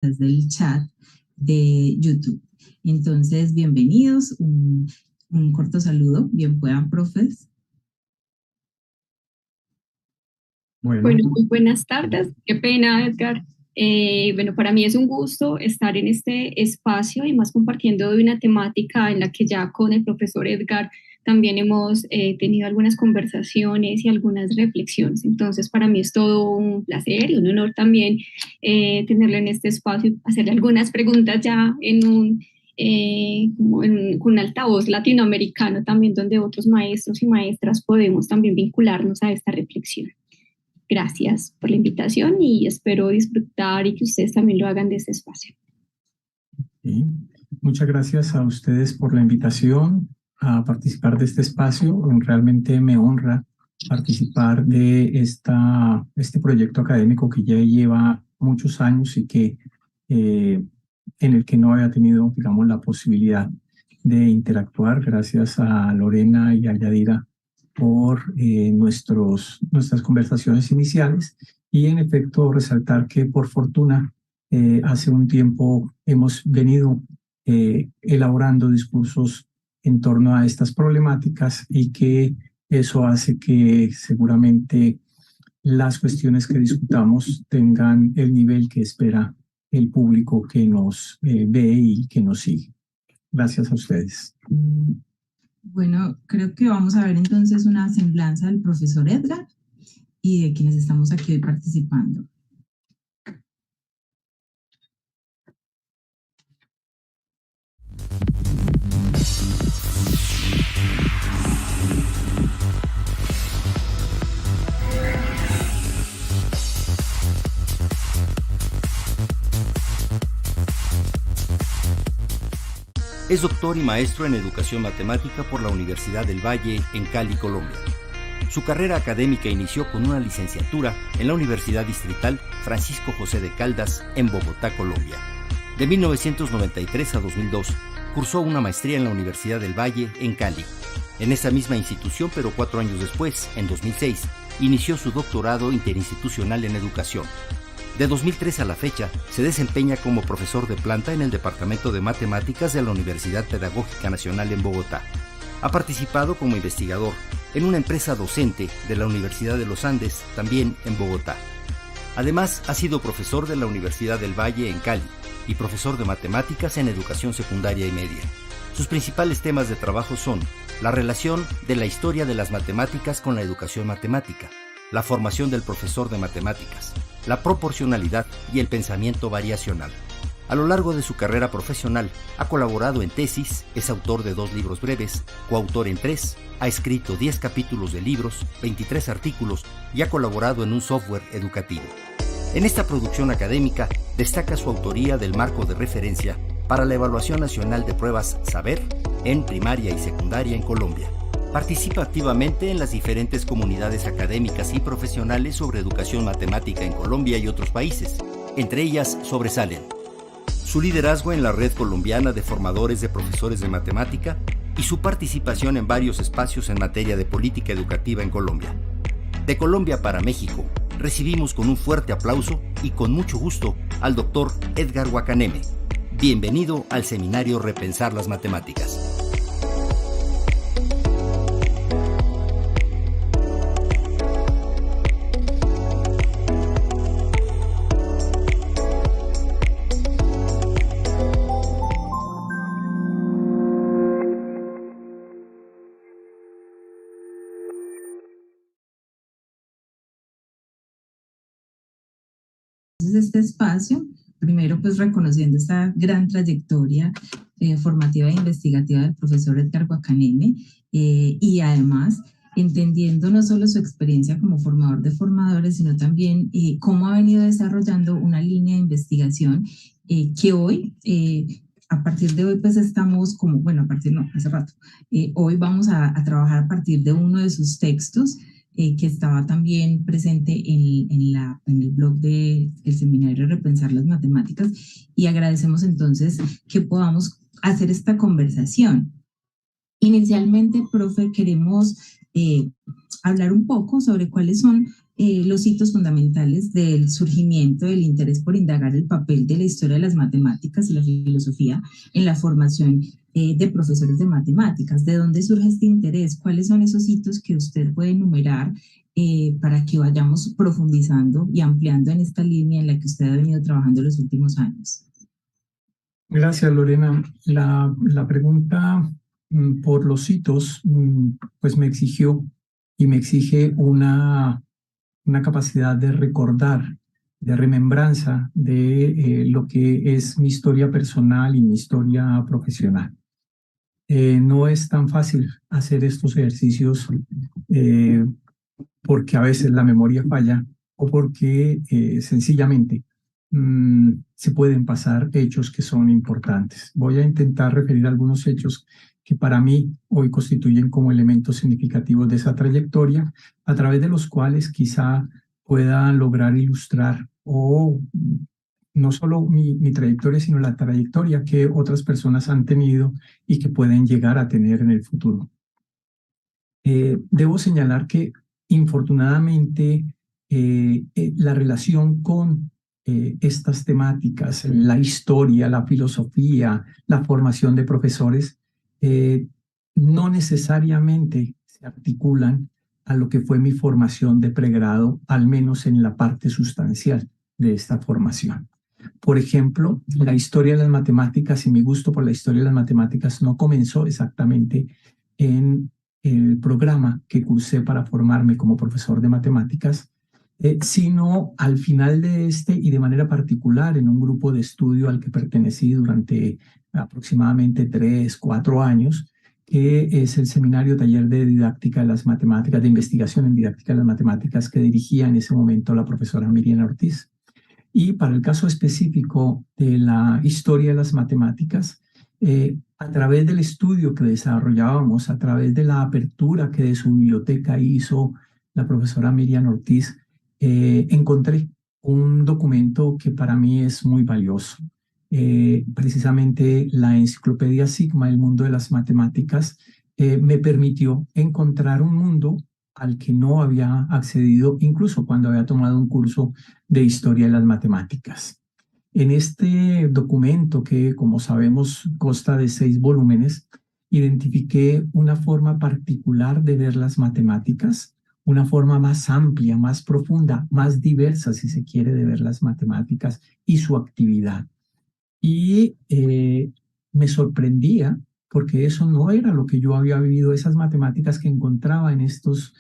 desde el chat de YouTube. Entonces, bienvenidos, un corto saludo, bien puedan, profes. Bueno, muy buenas tardes. Qué pena, Edgar. Bueno, para mí es un gusto estar en este espacio y más compartiendo de una temática en la que ya con el profesor Edgar también hemos tenido algunas conversaciones y algunas reflexiones. Entonces, para mí es todo un placer y un honor también tenerlo en este espacio, hacerle algunas preguntas ya con un altavoz latinoamericano también, donde otros maestros y maestras podemos también vincularnos a esta reflexión. Gracias por la invitación y espero disfrutar y que ustedes también lo hagan de este espacio. Sí. Muchas gracias a ustedes por la invitación a participar de este espacio. Realmente me honra participar de este proyecto académico que ya lleva muchos años y que en el que no había tenido, digamos, la posibilidad de interactuar. Gracias a Lorena y a Yadira por nuestras conversaciones iniciales, y en efecto resaltar que por fortuna hace un tiempo hemos venido elaborando discursos en torno a estas problemáticas, y que eso hace que seguramente las cuestiones que discutamos tengan el nivel que espera el público que nos ve y que nos sigue. Gracias a ustedes. Bueno, creo que vamos a ver entonces una semblanza del profesor Edgar y de quienes estamos aquí hoy participando. Es doctor y maestro en educación matemática por la Universidad del Valle en Cali, Colombia. Su carrera académica inició con una licenciatura en la Universidad Distrital Francisco José de Caldas en Bogotá, Colombia. De 1993 a 2002, cursó una maestría en la Universidad del Valle en Cali. En esa misma institución, pero 4 años después, en 2006, inició su doctorado interinstitucional en educación. De 2003 a la fecha, se desempeña como profesor de planta en el Departamento de Matemáticas de la Universidad Pedagógica Nacional en Bogotá. Ha participado como investigador en una empresa docente de la Universidad de los Andes, también en Bogotá. Además, ha sido profesor de la Universidad del Valle en Cali y profesor de matemáticas en educación secundaria y media. Sus principales temas de trabajo son la relación de la historia de las matemáticas con la educación matemática, la formación del profesor de matemáticas, la proporcionalidad y el pensamiento variacional. A lo largo de su carrera profesional, ha colaborado en tesis, es autor de 2 libros breves, coautor en 3, ha escrito 10 capítulos de libros, 23 artículos y ha colaborado en un software educativo. En esta producción académica destaca su autoría del marco de referencia para la Evaluación Nacional de Pruebas Saber en primaria y secundaria en Colombia. Participa activamente en las diferentes comunidades académicas y profesionales sobre educación matemática en Colombia y otros países. Entre ellas sobresalen su liderazgo en la Red Colombiana de Formadores de Profesores de Matemática y su participación en varios espacios en materia de política educativa en Colombia. De Colombia para México, recibimos con un fuerte aplauso y con mucho gusto al doctor Edgar Guacaneme. Bienvenido al seminario Repensar las Matemáticas. Este espacio, primero pues reconociendo esta gran trayectoria formativa e investigativa del profesor Edgar Guacaneme, y además entendiendo no solo su experiencia como formador de formadores, sino también cómo ha venido desarrollando una línea de investigación que hoy, a partir de hoy, pues estamos como, bueno, a partir no, hace rato, hoy vamos a trabajar a partir de uno de sus textos, que estaba también presente en el blog del seminario Repensar las Matemáticas, y agradecemos entonces que podamos hacer esta conversación. Inicialmente, profe, queremos hablar un poco sobre cuáles son los hitos fundamentales del surgimiento del interés por indagar el papel de la historia de las matemáticas y la filosofía en la formación de profesores de matemáticas. ¿De dónde surge este interés? ¿Cuáles son esos hitos que usted puede enumerar para que vayamos profundizando y ampliando en esta línea en la que usted ha venido trabajando los últimos años? Gracias, Lorena. La pregunta por los hitos, pues me exigió y me exige una capacidad de recordar, de remembranza de lo que es mi historia personal y mi historia profesional. No es tan fácil hacer estos ejercicios porque a veces la memoria falla o porque sencillamente se pueden pasar hechos que son importantes. Voy a intentar referir algunos hechos que para mí hoy constituyen como elementos significativos de esa trayectoria, a través de los cuales quizá pueda lograr ilustrar o no solo mi trayectoria, sino la trayectoria que otras personas han tenido y que pueden llegar a tener en el futuro. Debo señalar que, infortunadamente, la relación con estas temáticas, la historia, la filosofía, la formación de profesores, no necesariamente se articulan a lo que fue mi formación de pregrado, al menos en la parte sustancial de esta formación. Por ejemplo, la historia de las matemáticas y mi gusto por la historia de las matemáticas no comenzó exactamente en el programa que cursé para formarme como profesor de matemáticas, sino al final de este y de manera particular en un grupo de estudio al que pertenecí durante aproximadamente 3, 4 años, que es el Seminario Taller de Didáctica de las Matemáticas, de Investigación en Didáctica de las Matemáticas, que dirigía en ese momento la profesora Miriam Ortiz. Y para el caso específico de la historia de las matemáticas, a través del estudio que desarrollábamos, a través de la apertura que de su biblioteca hizo la profesora Miriam Ortiz, encontré un documento que para mí es muy valioso. Precisamente la enciclopedia Sigma, el mundo de las matemáticas, me permitió encontrar un mundo al que no había accedido incluso cuando había tomado un curso de historia de las matemáticas. En este documento, que como sabemos consta de 6 volúmenes, identifiqué una forma particular de ver las matemáticas, una forma más amplia, más profunda, más diversa, si se quiere, de ver las matemáticas y su actividad. Y me sorprendía porque eso no era lo que yo había vivido, esas matemáticas que encontraba en estos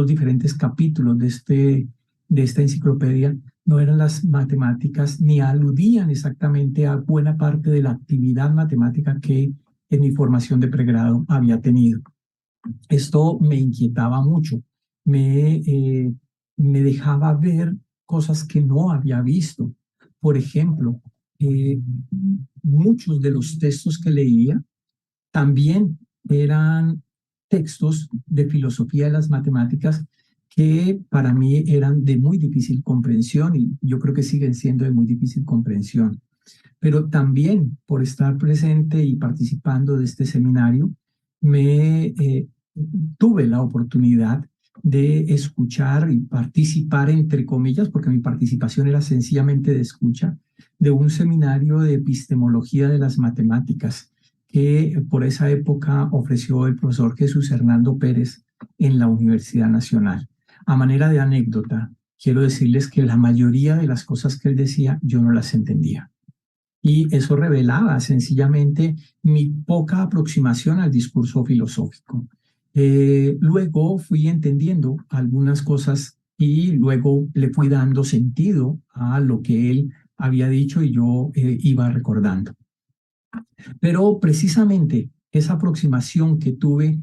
diferentes capítulos de esta enciclopedia, no eran las matemáticas ni aludían exactamente a buena parte de la actividad matemática que en mi formación de pregrado había tenido. Esto me inquietaba mucho, me dejaba ver cosas que no había visto. Por ejemplo, muchos de los textos que leía también eran textos de filosofía de las matemáticas que para mí eran de muy difícil comprensión y yo creo que siguen siendo de muy difícil comprensión. Pero también por estar presente y participando de este seminario, tuve la oportunidad de escuchar y participar, entre comillas, porque mi participación era sencillamente de escucha, de un seminario de epistemología de las matemáticas que por esa época ofreció el profesor Jesús Hernando Pérez en la Universidad Nacional. A manera de anécdota, quiero decirles que la mayoría de las cosas que él decía yo no las entendía. Y eso revelaba sencillamente mi poca aproximación al discurso filosófico. Luego fui entendiendo algunas cosas y luego le fui dando sentido a lo que él había dicho y yo iba recordando. Pero precisamente esa aproximación que tuve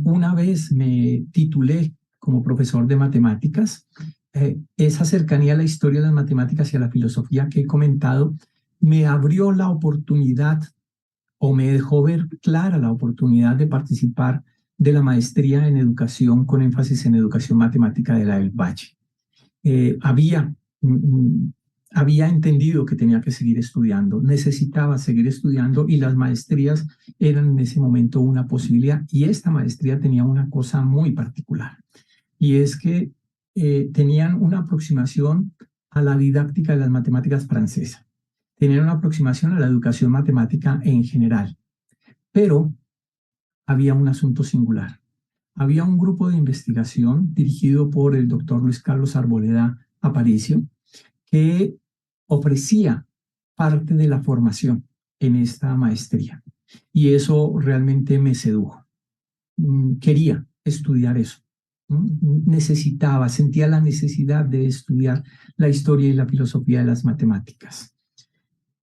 una vez me titulé como profesor de matemáticas, esa cercanía a la historia de las matemáticas y a la filosofía que he comentado, me abrió la oportunidad o me dejó ver clara la oportunidad de participar de la maestría en educación con énfasis en educación matemática de la del Valle. Había entendido que tenía que seguir estudiando, necesitaba seguir estudiando y las maestrías eran en ese momento una posibilidad. Y esta maestría tenía una cosa muy particular y es que tenían una aproximación a la didáctica de las matemáticas francesa, tenían una aproximación a la educación matemática en general, pero había un asunto singular. Había un grupo de investigación dirigido por el doctor Luis Carlos Arboleda Aparicio que ofrecía parte de la formación en esta maestría y eso realmente me sedujo. Quería estudiar eso. Sentía la necesidad de estudiar la historia y la filosofía de las matemáticas.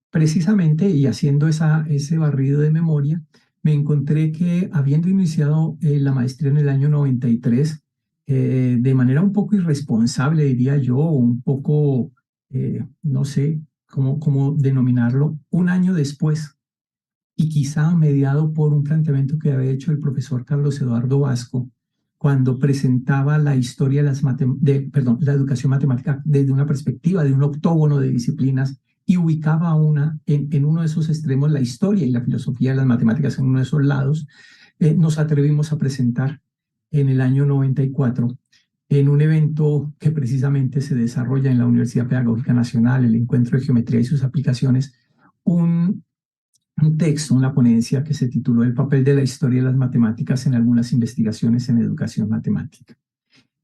Precisamente, y haciendo ese barrido de memoria, me encontré que habiendo iniciado la maestría en el año 93, de manera un poco irresponsable, diría yo, un poco, no sé cómo denominarlo, un año después, y quizá mediado por un planteamiento que había hecho el profesor Carlos Eduardo Vasco, cuando presentaba la historia de la educación matemática desde una perspectiva de un octógono de disciplinas y ubicaba en uno de esos extremos la historia y la filosofía de las matemáticas en uno de esos lados, nos atrevimos a presentar en el año 94 en un evento que precisamente se desarrolla en la Universidad Pedagógica Nacional, el Encuentro de Geometría y sus aplicaciones, un texto, una ponencia que se tituló El papel de la historia de las matemáticas en algunas investigaciones en educación matemática.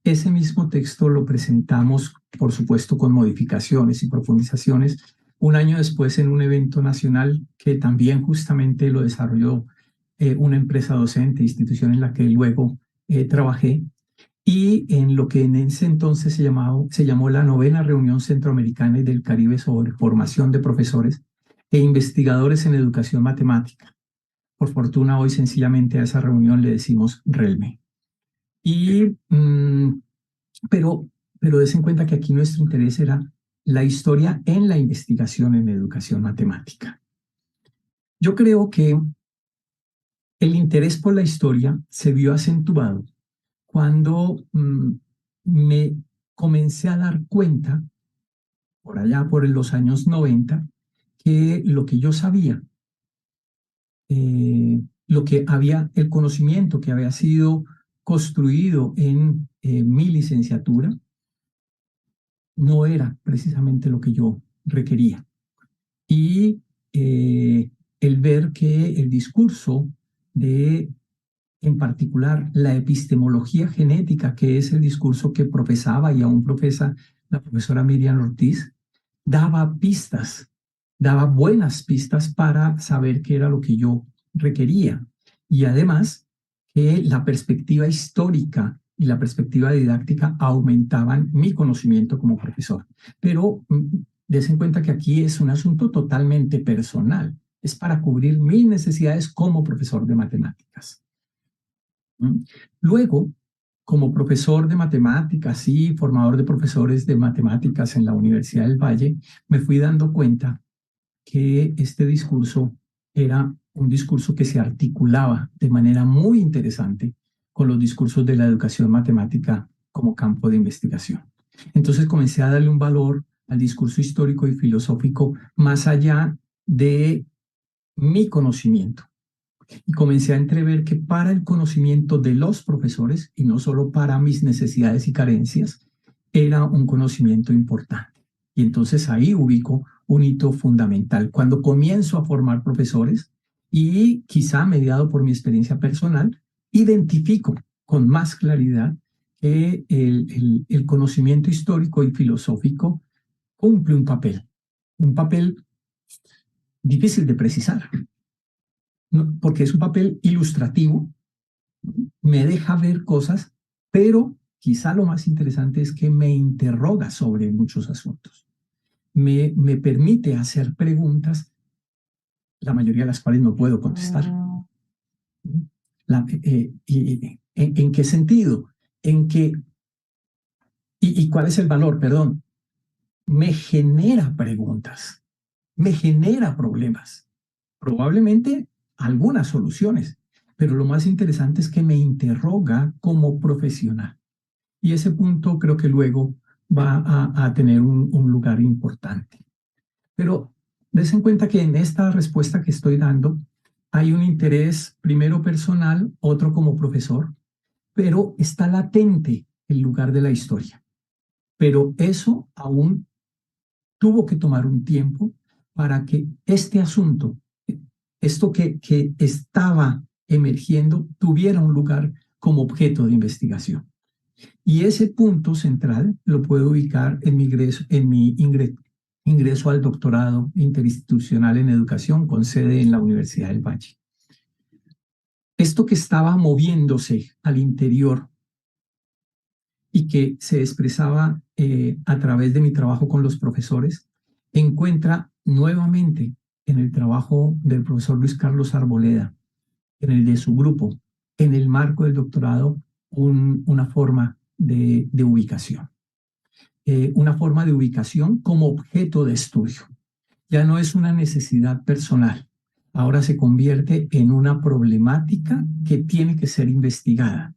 Ese mismo texto lo presentamos, por supuesto, con modificaciones y profundizaciones, un año después en un evento nacional que también justamente lo desarrolló una empresa docente, institución en la que luego trabajé, y en lo que en ese entonces se llamó la 9ª Reunión Centroamericana y del Caribe sobre formación de profesores e investigadores en educación matemática. Por fortuna, hoy sencillamente a esa reunión le decimos RELME. Pero des en cuenta que aquí nuestro interés era la historia en la investigación en educación matemática. Yo creo que el interés por la historia se vio acentuado cuando me comencé a dar cuenta, por allá por los años 90, que lo que yo sabía, el conocimiento que había sido construido en mi licenciatura, no era precisamente lo que yo requería. Y el ver que el discurso en particular, la epistemología genética, que es el discurso que profesaba y aún profesa la profesora Miriam Ortiz, daba buenas pistas para saber qué era lo que yo requería. Y además, que la perspectiva histórica y la perspectiva didáctica aumentaban mi conocimiento como profesor. Pero des en cuenta que aquí es un asunto totalmente personal. Es para cubrir mis necesidades como profesor de matemáticas. Luego, como profesor de matemáticas y formador de profesores de matemáticas en la Universidad del Valle, me fui dando cuenta que este discurso era un discurso que se articulaba de manera muy interesante con los discursos de la educación matemática como campo de investigación. Entonces comencé a darle un valor al discurso histórico y filosófico más allá de mi conocimiento. Y comencé a entrever que para el conocimiento de los profesores, y no solo para mis necesidades y carencias, era un conocimiento importante. Y entonces ahí ubico un hito fundamental. Cuando comienzo a formar profesores, y quizá mediado por mi experiencia personal, identifico con más claridad que el conocimiento histórico y filosófico cumple un papel difícil de precisar, porque es un papel ilustrativo, me deja ver cosas, pero quizá lo más interesante es que me interroga sobre muchos asuntos. Me permite hacer preguntas, la mayoría de las cuales no puedo contestar. ¿En qué sentido? ¿Y cuál es el valor? Perdón. Me genera preguntas, me genera problemas, probablemente algunas soluciones, pero lo más interesante es que me interroga como profesional. Y ese punto creo que luego va a tener un lugar importante. Pero des en cuenta que en esta respuesta que estoy dando hay un interés primero personal, otro como profesor, pero está latente el lugar de la historia. pero eso aún tuvo que tomar un tiempo para que este asunto, esto que estaba emergiendo, tuviera un lugar como objeto de investigación. Y ese punto central lo puedo ubicar en mi ingreso al doctorado interinstitucional en educación con sede en la Universidad del Valle. Esto que estaba moviéndose al interior y que se expresaba a través de mi trabajo con los profesores, encuentra nuevamente en el trabajo del profesor Luis Carlos Arboleda, en el de su grupo, en el marco del doctorado, una forma de ubicación. Una forma de ubicación como objeto de estudio. Ya no es una necesidad personal, ahora se convierte en una problemática que tiene que ser investigada,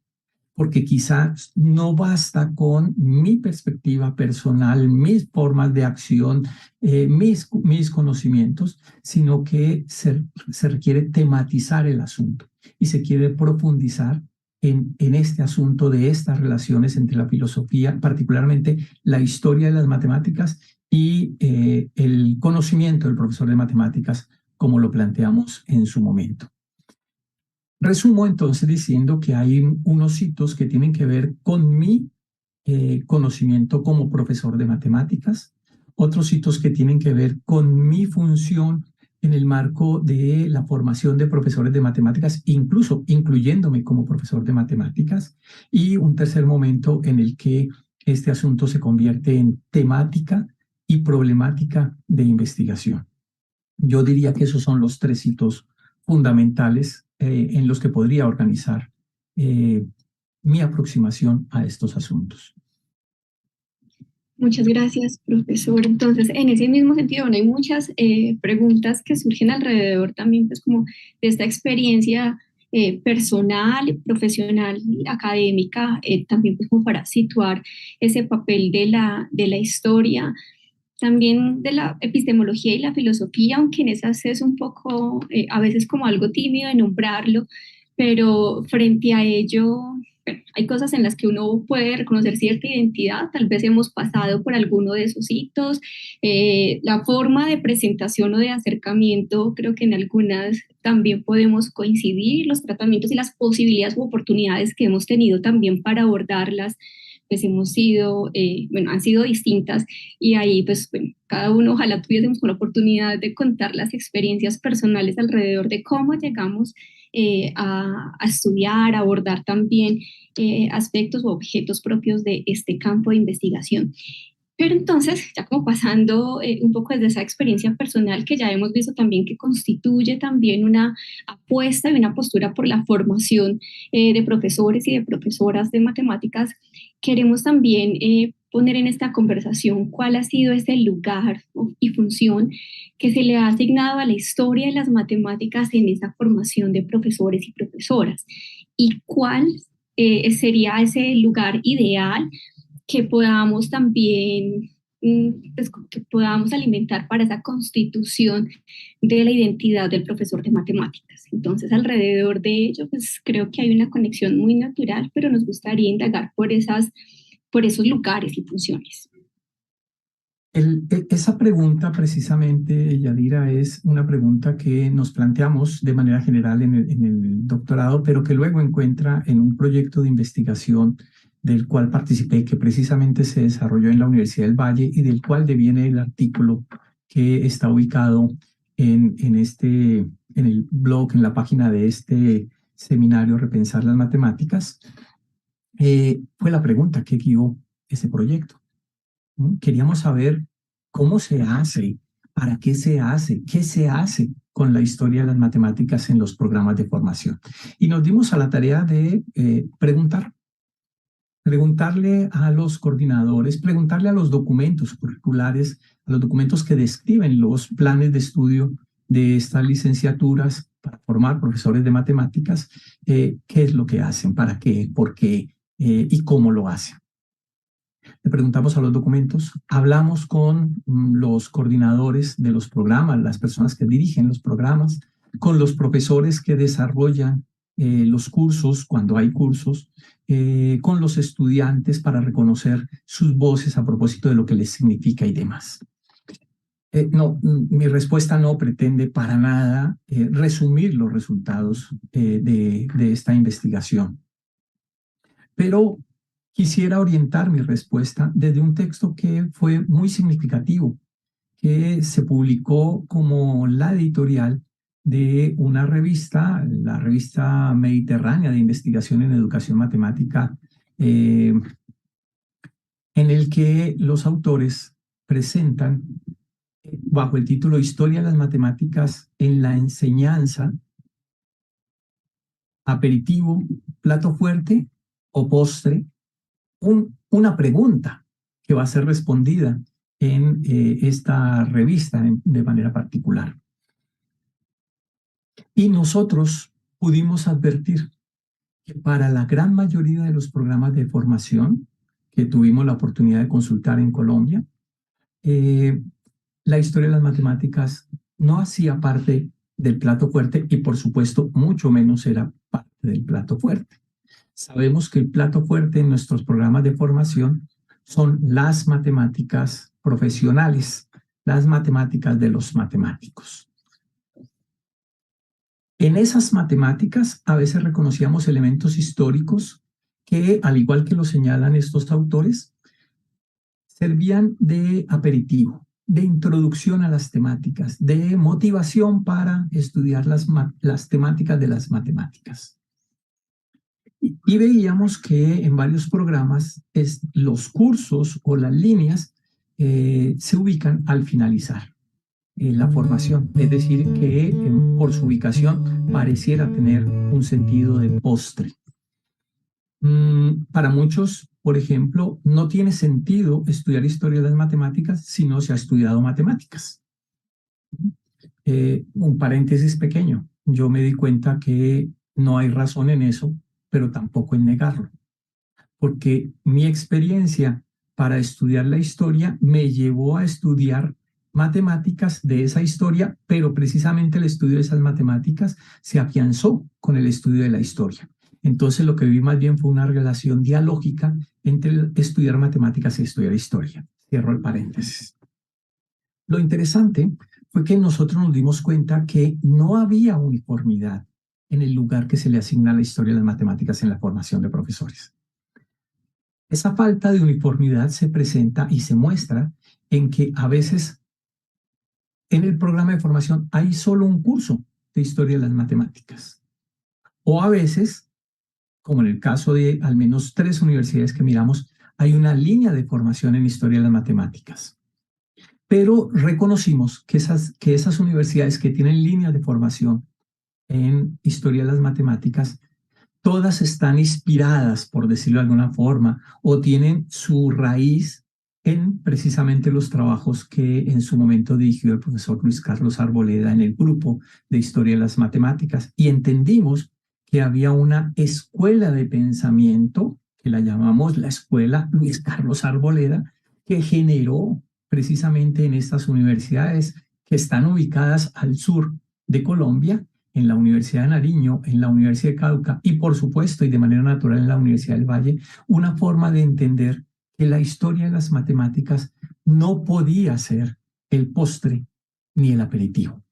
porque quizás no basta con mi perspectiva personal, mis formas de acción, mis conocimientos, sino que se requiere tematizar el asunto y se quiere profundizar en este asunto de estas relaciones entre la filosofía, particularmente la historia de las matemáticas y el conocimiento del profesor de matemáticas, como lo planteamos en su momento. Resumo entonces diciendo que hay unos hitos que tienen que ver con mi conocimiento como profesor de matemáticas, otros hitos que tienen que ver con mi función en el marco de la formación de profesores de matemáticas, incluso incluyéndome como profesor de matemáticas, y un tercer momento en el que este asunto se convierte en temática y problemática de investigación. Yo diría que esos son los tres hitos fundamentales en los que podría organizar mi aproximación a estos asuntos. Muchas gracias, profesor. Entonces, en ese mismo sentido, bueno, hay muchas preguntas que surgen alrededor también, pues, como de esta experiencia personal, profesional, académica, también pues como para situar ese papel de la historia, también de la epistemología y la filosofía, aunque en esas es un poco, a veces como algo tímido de nombrarlo, pero frente a ello, bueno, hay cosas en las que uno puede reconocer cierta identidad, tal vez hemos pasado por alguno de esos hitos, la forma de presentación o de acercamiento, creo que en algunas también podemos coincidir, los tratamientos y las posibilidades u oportunidades que hemos tenido también para abordarlas, pues hemos sido, bueno, han sido distintas y ahí pues bueno, cada uno ojalá tuviésemos la oportunidad de contar las experiencias personales alrededor de cómo llegamos a estudiar, a abordar también aspectos o objetos propios de este campo de investigación. Pero entonces, ya como pasando un poco desde esa experiencia personal que ya hemos visto también que constituye también una apuesta y una postura por la formación de profesores y de profesoras de matemáticas, queremos también poner en esta conversación cuál ha sido ese lugar y función que se le ha asignado a la historia de las matemáticas en esa formación de profesores y profesoras y cuál sería ese lugar ideal que podamos también, pues, que podamos alimentar para esa constitución de la identidad del profesor de matemáticas. Entonces, alrededor de ello, pues creo que hay una conexión muy natural, pero nos gustaría indagar por esos lugares y funciones. Esa pregunta precisamente, Yadira, es una pregunta que nos planteamos de manera general en el doctorado, pero que luego encuentra en un proyecto de investigación del cual participé, que precisamente se desarrolló en la Universidad del Valle y del cual deviene el artículo que está ubicado en el blog, en la página de este seminario Repensar las Matemáticas. Fue la pregunta que guió ese proyecto. Queríamos saber cómo se hace, para qué se hace, qué se hace con la historia de las matemáticas en los programas de formación. Y nos dimos a la tarea de preguntarle a los coordinadores, preguntarle a los documentos curriculares, a los documentos que describen los planes de estudio de estas licenciaturas para formar profesores de matemáticas, qué es lo que hacen, para qué, por qué y cómo lo hacen. Le preguntamos a los documentos, hablamos con los coordinadores de los programas, las personas que dirigen los programas, con los profesores que desarrollan los cursos, cuando hay cursos, con los estudiantes para reconocer sus voces a propósito de lo que les significa y demás. No, mi respuesta no pretende para nada resumir los resultados de esta investigación, pero quisiera orientar mi respuesta desde un texto que fue muy significativo, que se publicó como la editorial de una revista, la revista Mediterránea de Investigación en Educación Matemática, en el que los autores presentan, bajo el título Historia de las Matemáticas en la Enseñanza, aperitivo, plato fuerte o postre, una pregunta que va a ser respondida en esta revista de manera particular. Y nosotros pudimos advertir que para la gran mayoría de los programas de formación que tuvimos la oportunidad de consultar en Colombia, la historia de las matemáticas no hacía parte del plato fuerte y, por supuesto, mucho menos era parte del plato fuerte. Sabemos que el plato fuerte en nuestros programas de formación son las matemáticas profesionales, las matemáticas de los matemáticos. En esas matemáticas a veces reconocíamos elementos históricos que, al igual que lo señalan estos autores, servían de aperitivo, de introducción a las temáticas, de motivación para estudiar las temáticas de las matemáticas. Y veíamos que en varios programas los cursos o las líneas se ubican al finalizar la formación, es decir, que por su ubicación pareciera tener un sentido de postre. Para muchos, por ejemplo, no tiene sentido estudiar historia de las matemáticas si no se ha estudiado matemáticas. Un paréntesis pequeño, yo me di cuenta que no hay razón en eso, pero tampoco en negarlo, porque mi experiencia para estudiar la historia me llevó a estudiar matemáticas de esa historia, pero precisamente el estudio de esas matemáticas se afianzó con el estudio de la historia. Entonces lo que vi más bien fue una relación dialógica entre estudiar matemáticas y estudiar historia. Cierro el paréntesis. Lo interesante fue que nosotros nos dimos cuenta que no había uniformidad en el lugar que se le asigna a la historia de las matemáticas en la formación de profesores. Esa falta de uniformidad se presenta y se muestra en que a veces en el programa de formación hay solo un curso de historia de las matemáticas. O a veces, como en el caso de al menos 3 universidades que miramos, hay una línea de formación en historia de las matemáticas. Pero reconocimos que esas universidades que tienen líneas de formación en historia de las matemáticas, todas están inspiradas, por decirlo de alguna forma, o tienen su raíz en precisamente los trabajos que en su momento dirigió el profesor Luis Carlos Arboleda en el grupo de Historia de las Matemáticas. Y entendimos que había una escuela de pensamiento, que la llamamos la Escuela Luis Carlos Arboleda, que generó precisamente en estas universidades que están ubicadas al sur de Colombia, en la Universidad de Nariño, en la Universidad de Cauca y, por supuesto, y de manera natural en la Universidad del Valle, una forma de entender que la historia de las matemáticas no podía ser el postre ni el aperitivo,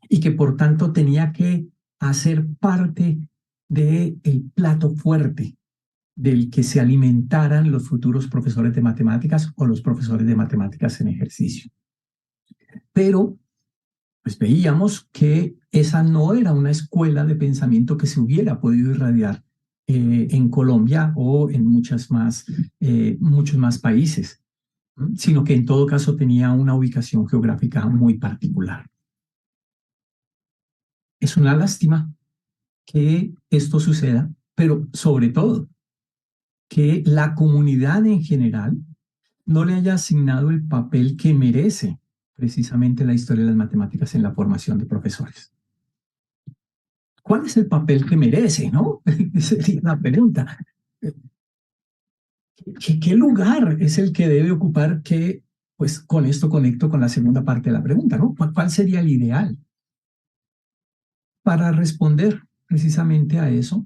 y que por tanto tenía que hacer parte del plato fuerte del que se alimentaran los futuros profesores de matemáticas o los profesores de matemáticas en ejercicio. Pero pues veíamos que esa no era una escuela de pensamiento que se hubiera podido irradiar en Colombia o en muchos más países, sino que en todo caso tenía una ubicación geográfica muy particular. Es una lástima que esto suceda, pero sobre todo que la comunidad en general no le haya asignado el papel que merece precisamente la historia de las matemáticas en la formación de profesores. ¿Cuál es el papel que merece, no? Sería la pregunta. ¿Qué lugar es el que debe ocupar? Que, pues, con esto conecto con la segunda parte de la pregunta, ¿no? ¿Cuál sería el ideal? Para responder precisamente a eso,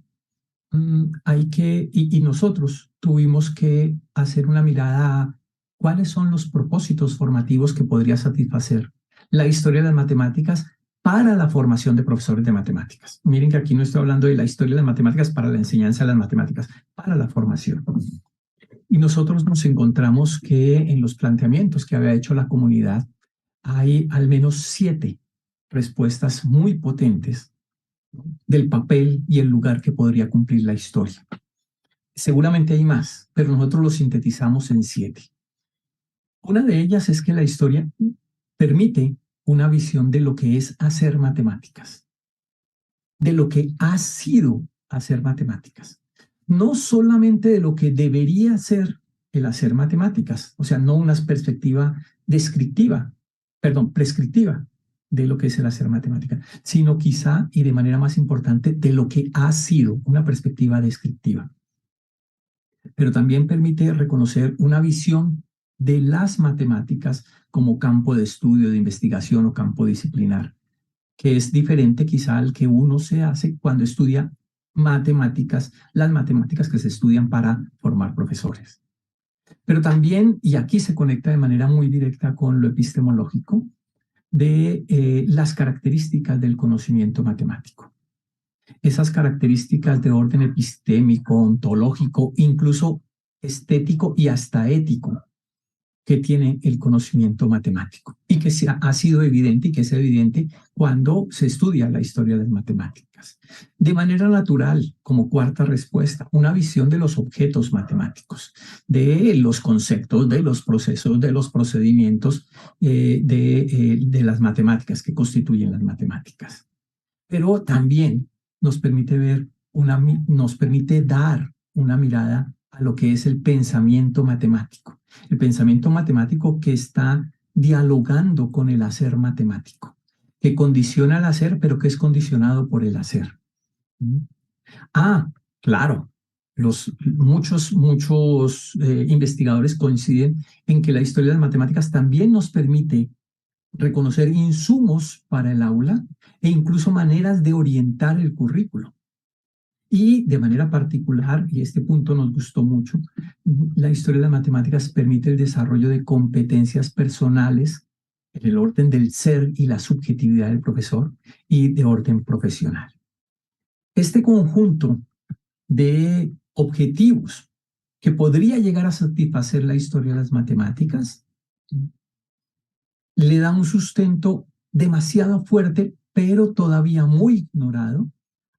y nosotros tuvimos que hacer una mirada a cuáles son los propósitos formativos que podría satisfacer la historia de las matemáticas para la formación de profesores de matemáticas. Miren que aquí no estoy hablando de la historia de las matemáticas para la enseñanza de las matemáticas, para la formación. Y nosotros nos encontramos que en los planteamientos que había hecho la comunidad hay al menos 7 respuestas muy potentes del papel y el lugar que podría cumplir la historia. Seguramente hay más, pero nosotros lo sintetizamos en 7. Una de ellas es que la historia permite una visión de lo que es hacer matemáticas, de lo que ha sido hacer matemáticas. No solamente de lo que debería ser el hacer matemáticas, o sea, no una perspectiva prescriptiva de lo que es el hacer matemáticas, sino quizá, y de manera más importante, de lo que ha sido una perspectiva descriptiva. Pero también permite reconocer una visión de las matemáticas como campo de estudio, de investigación o campo disciplinar, que es diferente quizá al que uno se hace cuando estudia matemáticas, las matemáticas que se estudian para formar profesores. Pero también, y aquí se conecta de manera muy directa con lo epistemológico, de las características del conocimiento matemático. Esas características de orden epistémico, ontológico, incluso estético y hasta ético que tiene el conocimiento matemático y que ha sido evidente y que es evidente cuando se estudia la historia de las matemáticas. De manera natural, como cuarta respuesta, una visión de los objetos matemáticos, de los conceptos, de los procesos, de los procedimientos de las matemáticas que constituyen las matemáticas. Pero también nos permite dar una mirada a lo que es el pensamiento matemático. El pensamiento matemático que está dialogando con el hacer matemático, que condiciona el hacer, pero que es condicionado por el hacer. Claro, muchos investigadores coinciden en que la historia de las matemáticas también nos permite reconocer insumos para el aula e incluso maneras de orientar el currículo. Y de manera particular, y este punto nos gustó mucho, la historia de las matemáticas permite el desarrollo de competencias personales en el orden del ser y la subjetividad del profesor y de orden profesional. Este conjunto de objetivos que podría llegar a satisfacer la historia de las matemáticas le da un sustento demasiado fuerte, pero todavía muy ignorado,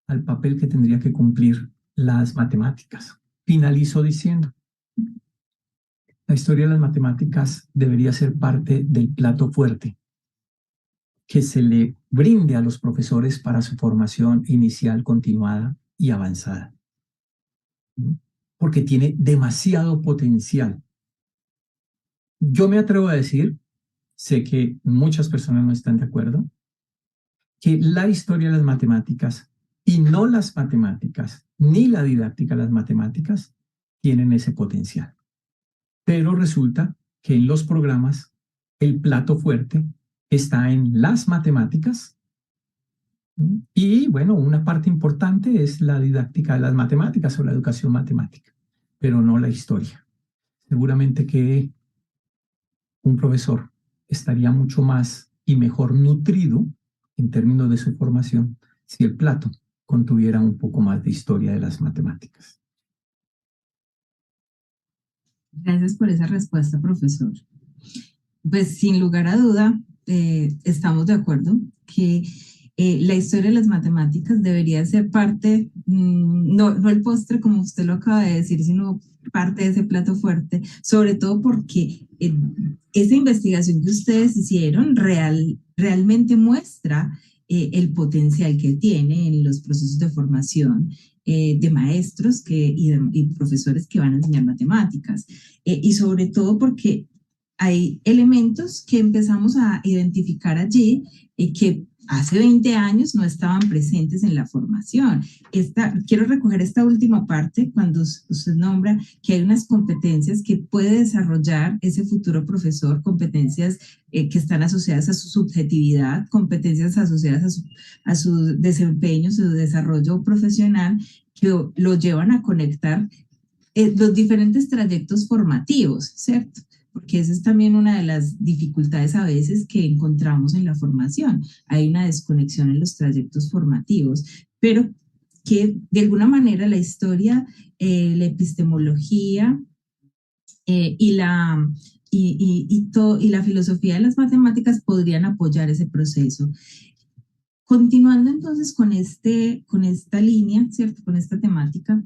al papel que tendría que cumplir las matemáticas. Finalizo diciendo, la historia de las matemáticas debería ser parte del plato fuerte que se le brinde a los profesores para su formación inicial, continuada y avanzada. Porque tiene demasiado potencial. Yo me atrevo a decir, sé que muchas personas no están de acuerdo, que la historia de las matemáticas y no las matemáticas, ni la didáctica de las matemáticas, tienen ese potencial. Pero resulta que en los programas el plato fuerte está en las matemáticas y, bueno, una parte importante es la didáctica de las matemáticas o la educación matemática, pero no la historia. Seguramente que un profesor estaría mucho más y mejor nutrido en términos de su formación si el plato contuviera un poco más de historia de las matemáticas. Gracias por esa respuesta, profesor. Pues sin lugar a duda, estamos de acuerdo que la historia de las matemáticas debería ser parte, no el postre como usted lo acaba de decir, sino parte de ese plato fuerte, sobre todo porque esa investigación que ustedes hicieron realmente muestra el potencial que tiene en los procesos de formación de maestros y profesores que van a enseñar matemáticas. Y sobre todo porque hay elementos que empezamos a identificar allí que hace 20 años no estaban presentes en la formación. Quiero recoger esta última parte cuando usted nombra que hay unas competencias que puede desarrollar ese futuro profesor, competencias que están asociadas a su subjetividad, competencias asociadas a su desempeño, su desarrollo profesional, que lo llevan a conectar los diferentes trayectos formativos, ¿cierto? Porque esa es también una de las dificultades a veces que encontramos en la formación. Hay una desconexión en los trayectos formativos, pero que de alguna manera la historia, la epistemología y la filosofía de las matemáticas podrían apoyar ese proceso. Continuando entonces con esta línea, ¿cierto? Con esta temática,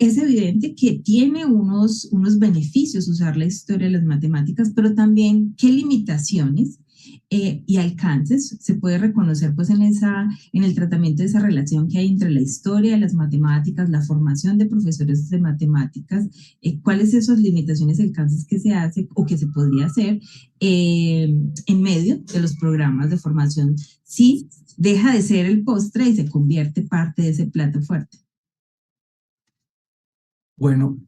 es evidente que tiene unos beneficios usar la historia de las matemáticas, pero también qué limitaciones y alcances se puede reconocer pues en el tratamiento de esa relación que hay entre la historia de las matemáticas, la formación de profesores de matemáticas, cuáles son esas limitaciones y alcances que se hace o que se podría hacer en medio de los programas de formación si deja de ser el postre y se convierte parte de ese plato fuerte. Bueno,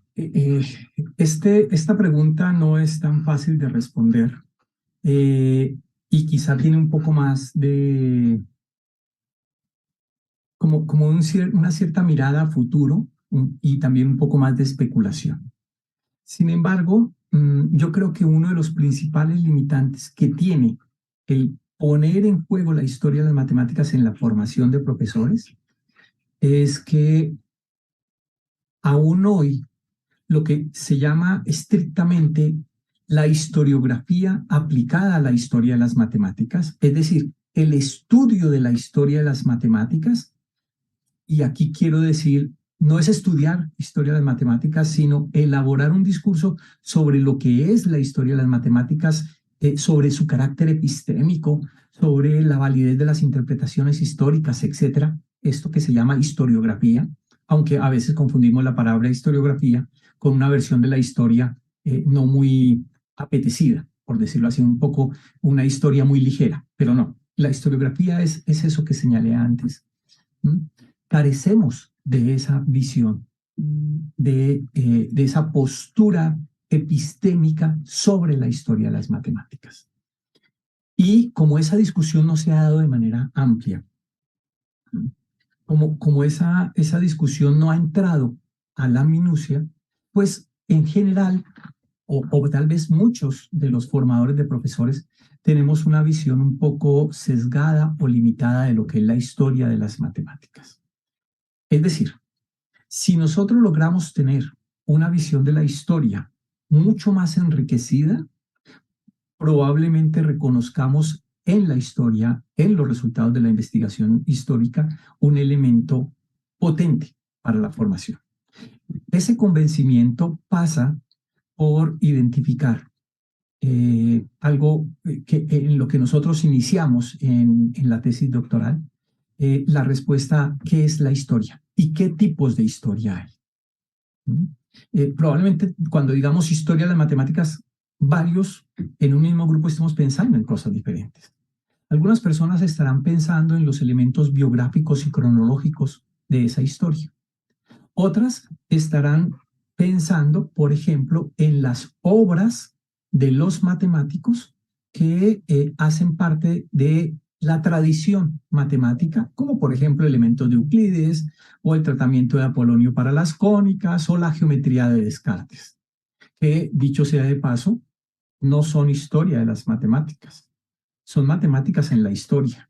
esta pregunta no es tan fácil de responder y quizá tiene un poco más de como una cierta mirada a futuro y también un poco más de especulación. Sin embargo, yo creo que uno de los principales limitantes que tiene el poner en juego la historia de las matemáticas en la formación de profesores es que aún hoy lo que se llama estrictamente la historiografía aplicada a la historia de las matemáticas, es decir, el estudio de la historia de las matemáticas, y aquí quiero decir, no es estudiar historia de las matemáticas, sino elaborar un discurso sobre lo que es la historia de las matemáticas, sobre su carácter epistémico, sobre la validez de las interpretaciones históricas, etcétera. Esto que se llama historiografía, aunque a veces confundimos la palabra historiografía con una versión de la historia no muy apetecida, por decirlo así, un poco una historia muy ligera, pero no. La historiografía es eso que señalé antes. Carecemos de esa visión, de esa postura epistémica sobre la historia de las matemáticas. Y como esa discusión no se ha dado de manera amplia, como esa discusión no ha entrado a la minucia, pues en general, o tal vez muchos de los formadores de profesores, tenemos una visión un poco sesgada o limitada de lo que es la historia de las matemáticas. Es decir, si nosotros logramos tener una visión de la historia mucho más enriquecida, probablemente reconozcamos en la historia, en los resultados de la investigación histórica, un elemento potente para la formación. Ese convencimiento pasa por identificar algo que en lo que nosotros iniciamos en la tesis doctoral, la respuesta ¿qué es la historia? ¿Y qué tipos de historia hay? Probablemente cuando digamos historia de las matemáticas, varios en un mismo grupo estamos pensando en cosas diferentes. Algunas personas estarán pensando en los elementos biográficos y cronológicos de esa historia. Otras estarán pensando, por ejemplo, en las obras de los matemáticos que hacen parte de la tradición matemática, como por ejemplo elementos de Euclides, o el tratamiento de Apolonio para las cónicas, o la geometría de Descartes, que, dicho sea de paso, no son historia de las matemáticas, son matemáticas en la historia.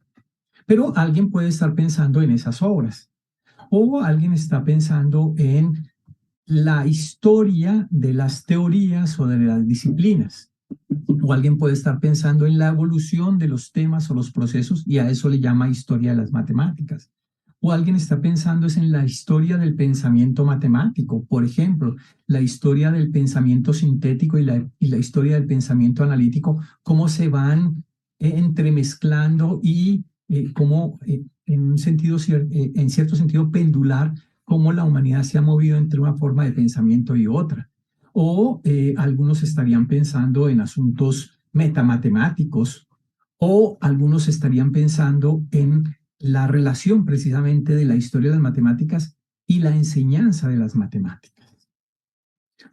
Pero alguien puede estar pensando en esas obras, o alguien está pensando en la historia de las teorías o de las disciplinas, o alguien puede estar pensando en la evolución de los temas o los procesos y a eso le llama historia de las matemáticas. O alguien está pensando es en la historia del pensamiento matemático, por ejemplo, la historia del pensamiento sintético y la historia del pensamiento analítico, cómo se van entremezclando y cómo en cierto sentido pendular, cómo la humanidad se ha movido entre una forma de pensamiento y otra. O algunos estarían pensando en asuntos metamatemáticos O algunos estarían pensando en la relación precisamente de la historia de las matemáticas y la enseñanza de las matemáticas.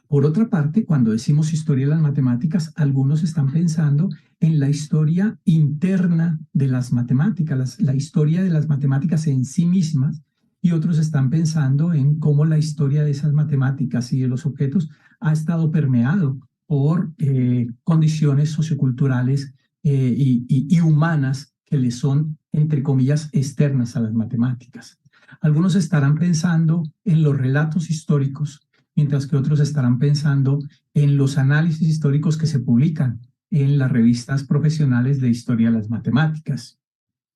Por otra parte, cuando decimos historia de las matemáticas, algunos están pensando en la historia interna de las matemáticas, la historia de las matemáticas en sí mismas, y otros están pensando en cómo la historia de esas matemáticas y de los objetos ha estado permeado por condiciones socioculturales y humanas que le son, entre comillas, externas a las matemáticas. Algunos estarán pensando en los relatos históricos, mientras que otros estarán pensando en los análisis históricos que se publican en las revistas profesionales de historia de las matemáticas.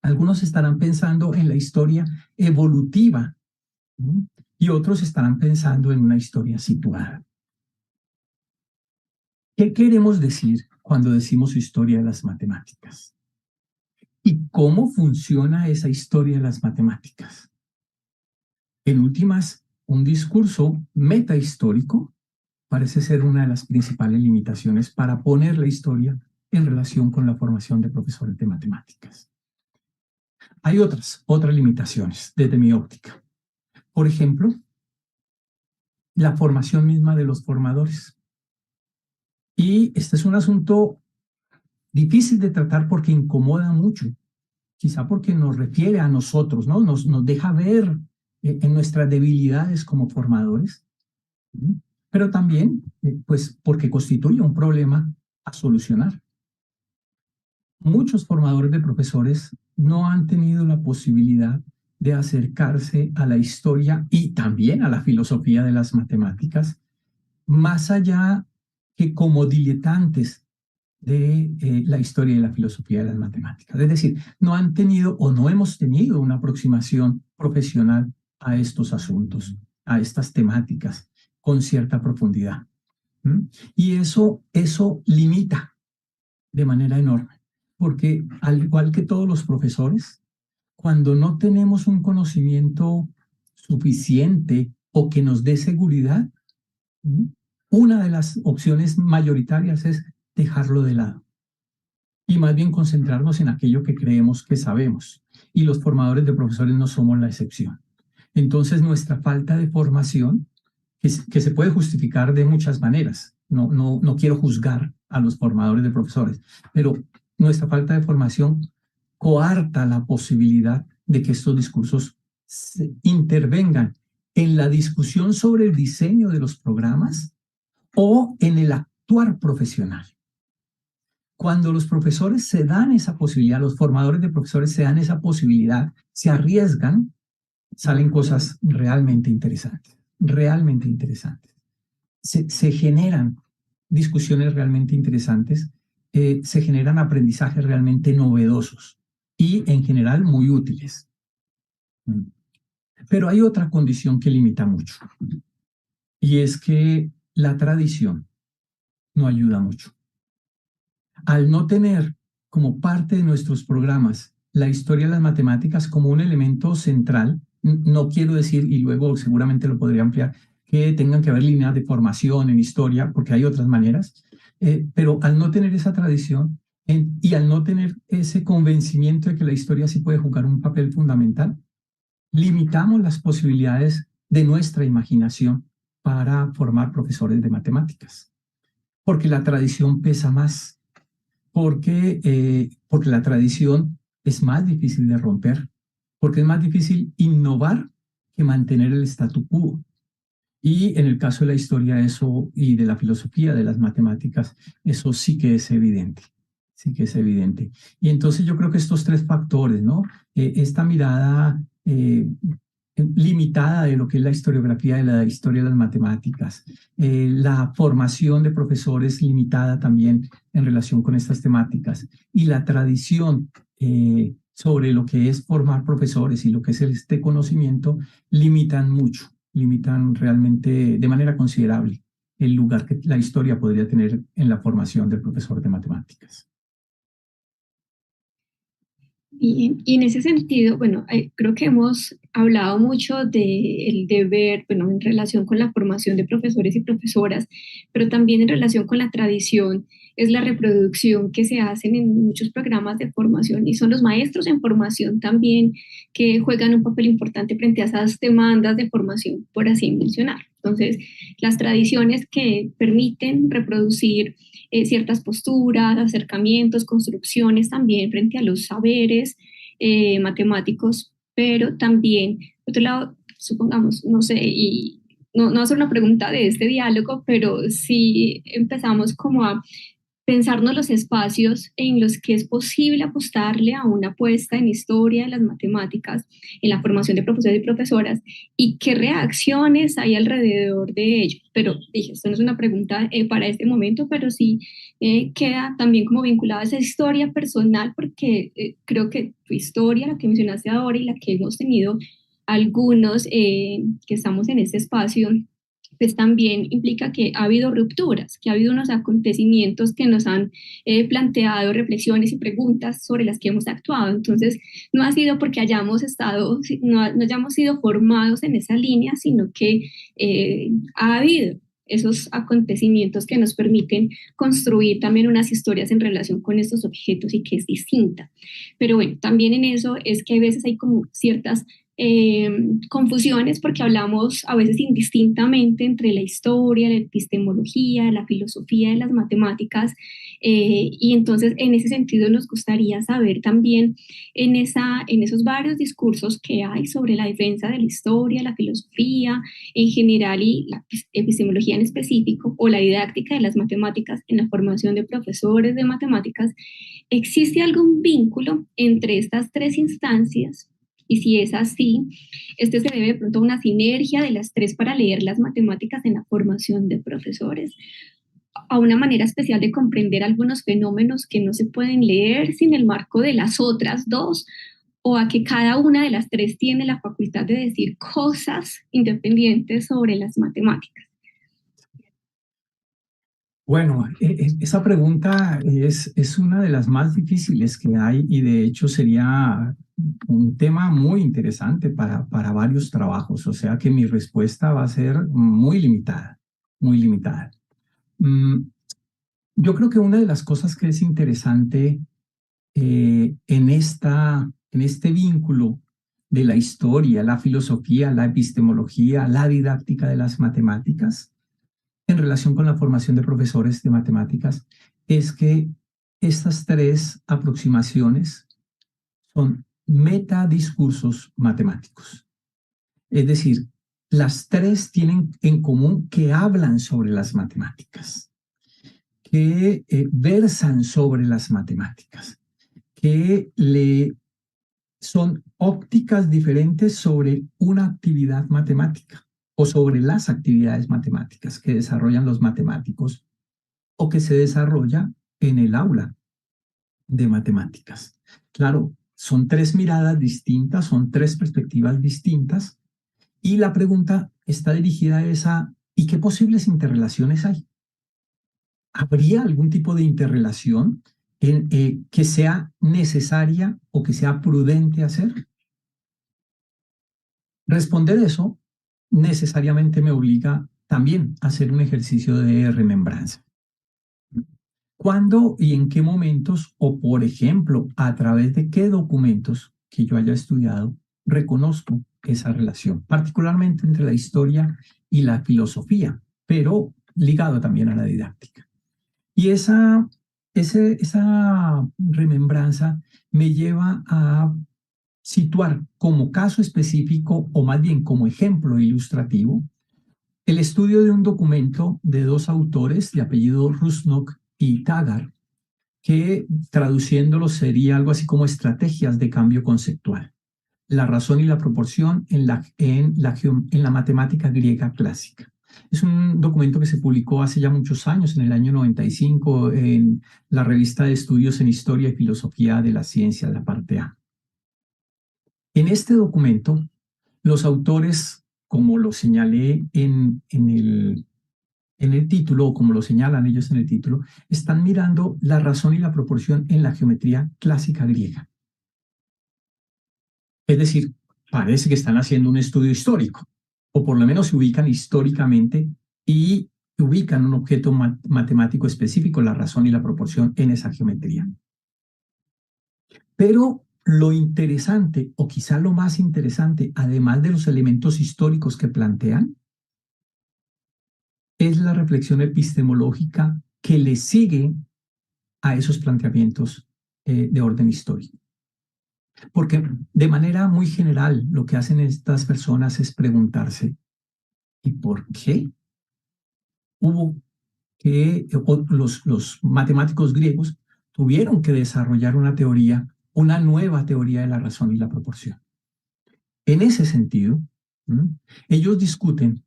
Algunos estarán pensando en la historia evolutiva, ¿no? Y otros estarán pensando en una historia situada. ¿Qué queremos decir cuando decimos historia de las matemáticas? ¿Y cómo funciona esa historia de las matemáticas? En últimas, un discurso metahistórico parece ser una de las principales limitaciones para poner la historia en relación con la formación de profesores de matemáticas. Hay otras limitaciones desde mi óptica. Por ejemplo, la formación misma de los formadores. Y este es un asunto difícil de tratar porque incomoda mucho, quizá porque nos refiere a nosotros, ¿no? Nos deja ver en nuestras debilidades como formadores, ¿sí? Pero también, pues, porque constituye un problema a solucionar. Muchos formadores de profesores no han tenido la posibilidad de acercarse a la historia y también a la filosofía de las matemáticas, más allá que como diletantes de la historia y la filosofía de las matemáticas. Es decir, no han tenido o no hemos tenido una aproximación profesional a estos asuntos, a estas temáticas, con cierta profundidad. ¿Mm? Y eso limita de manera enorme, porque al igual que todos los profesores, cuando no tenemos un conocimiento suficiente o que nos dé seguridad, una de las opciones mayoritarias es dejarlo de lado y más bien concentrarnos en aquello que creemos que sabemos. Y los formadores de profesores no somos la excepción. Entonces, nuestra falta de formación, que se puede justificar de muchas maneras, no quiero juzgar a los formadores de profesores, pero nuestra falta de formación coarta la posibilidad de que estos discursos intervengan en la discusión sobre el diseño de los programas o en el actuar profesional. Cuando los profesores se dan esa posibilidad, los formadores de profesores se dan esa posibilidad, se arriesgan, salen cosas realmente interesantes, realmente interesantes. Se generan discusiones realmente interesantes, se generan aprendizajes realmente novedosos y en general muy útiles. Pero hay otra condición que limita mucho, y es que la tradición no ayuda mucho. Al no tener como parte de nuestros programas la historia de las matemáticas como un elemento central, no quiero decir, y luego seguramente lo podría ampliar, que tengan que haber líneas de formación en historia, porque hay otras maneras, pero al no tener esa tradición y al no tener ese convencimiento de que la historia sí puede jugar un papel fundamental, limitamos las posibilidades de nuestra imaginación para formar profesores de matemáticas, porque la tradición pesa más, porque la tradición es más difícil de romper, porque es más difícil innovar que mantener el statu quo. Y en el caso de la historia eso y de la filosofía de las matemáticas, eso sí que es evidente, sí que es evidente. Y entonces yo creo que estos tres factores, ¿no? Esta mirada limitada de lo que es la historiografía de la historia de las matemáticas, la formación de profesores limitada también en relación con estas temáticas y la tradición sobre lo que es formar profesores y lo que es este conocimiento limitan mucho, limitan realmente de manera considerable el lugar que la historia podría tener en la formación del profesor de matemáticas. Bien, y en ese sentido, bueno, creo que hemos hablado mucho del deber, bueno, en relación con la formación de profesores y profesoras, pero también en relación con la tradición, es la reproducción que se hacen en muchos programas de formación y son los maestros en formación también que juegan un papel importante frente a esas demandas de formación, por así mencionar. Entonces, las tradiciones que permiten reproducir ciertas posturas, acercamientos, construcciones también frente a los saberes matemáticos, pero también, por otro lado, supongamos, no sé, y no hacer una pregunta de este diálogo, pero si empezamos como a pensarnos los espacios en los que es posible apostarle a una apuesta en historia de las matemáticas, en la formación de profesores y profesoras, y qué reacciones hay alrededor de ello. Pero dije, esto no es una pregunta para este momento, pero sí queda también como vinculada a esa historia personal, porque creo que tu historia, la que mencionaste ahora y la que hemos tenido algunos que estamos en este espacio, pues también implica que ha habido rupturas, que ha habido unos acontecimientos que nos han planteado reflexiones y preguntas sobre las que hemos actuado. Entonces, no ha sido porque hayamos estado, no hayamos sido formados en esa línea, sino que ha habido esos acontecimientos que nos permiten construir también unas historias en relación con estos objetos y que es distinta. Pero bueno, también en eso es que a veces hay como ciertas confusiones porque hablamos a veces indistintamente entre la historia, la epistemología, la filosofía de las matemáticas y entonces en ese sentido nos gustaría saber también en esos varios discursos que hay sobre la defensa de la historia, la filosofía en general y la epistemología en específico o la didáctica de las matemáticas en la formación de profesores de matemáticas, ¿existe algún vínculo entre estas tres instancias? Y si es así, este se debe de pronto a una sinergia de las tres para leer las matemáticas en la formación de profesores, a una manera especial de comprender algunos fenómenos que no se pueden leer sin el marco de las otras dos, o a que cada una de las tres tiene la facultad de decir cosas independientes sobre las matemáticas. Bueno, esa pregunta es una de las más difíciles que hay y de hecho sería un tema muy interesante para varios trabajos, o sea que mi respuesta va a ser muy limitada, muy limitada. Yo creo que una de las cosas que es interesante en este vínculo de la historia, la filosofía, la epistemología, la didáctica de las matemáticas, en relación con la formación de profesores de matemáticas, es que estas tres aproximaciones son metadiscursos matemáticos. Es decir, las tres tienen en común que hablan sobre las matemáticas, que versan sobre las matemáticas, que son ópticas diferentes sobre una actividad matemática o sobre las actividades matemáticas que desarrollan los matemáticos o que se desarrolla en el aula de matemáticas. Claro, son tres miradas distintas, son tres perspectivas distintas y la pregunta está dirigida a esa, ¿y qué posibles interrelaciones hay? ¿Habría algún tipo de interrelación que sea necesaria o que sea prudente hacer? Responder eso necesariamente me obliga también a hacer un ejercicio de remembranza. ¿Cuándo y en qué momentos, o por ejemplo, a través de qué documentos que yo haya estudiado, reconozco esa relación, particularmente entre la historia y la filosofía, pero ligado también a la didáctica? Y esa remembranza me lleva a situar como caso específico, o más bien como ejemplo ilustrativo, el estudio de un documento de dos autores de apellido Rusnok y Taggart, que traduciéndolo sería algo así como estrategias de cambio conceptual, la razón y la proporción en la matemática griega clásica. Es un documento que se publicó hace ya muchos años, en el año 95, en la revista de estudios en historia y filosofía de la ciencia, la parte A. En este documento, los autores, como lo señalé en el título, o como lo señalan ellos en el título, están mirando la razón y la proporción en la geometría clásica griega. Es decir, parece que están haciendo un estudio histórico, o por lo menos se ubican históricamente y ubican un objeto matemático específico, la razón y la proporción, en esa geometría. Pero lo interesante, o quizá lo más interesante, además de los elementos históricos que plantean, es la reflexión epistemológica que le sigue a esos planteamientos de orden histórico. Porque de manera muy general lo que hacen estas personas es preguntarse, ¿y por qué hubo que los matemáticos griegos tuvieron que desarrollar una teoría, una nueva teoría de la razón y la proporción? En ese sentido, ellos discuten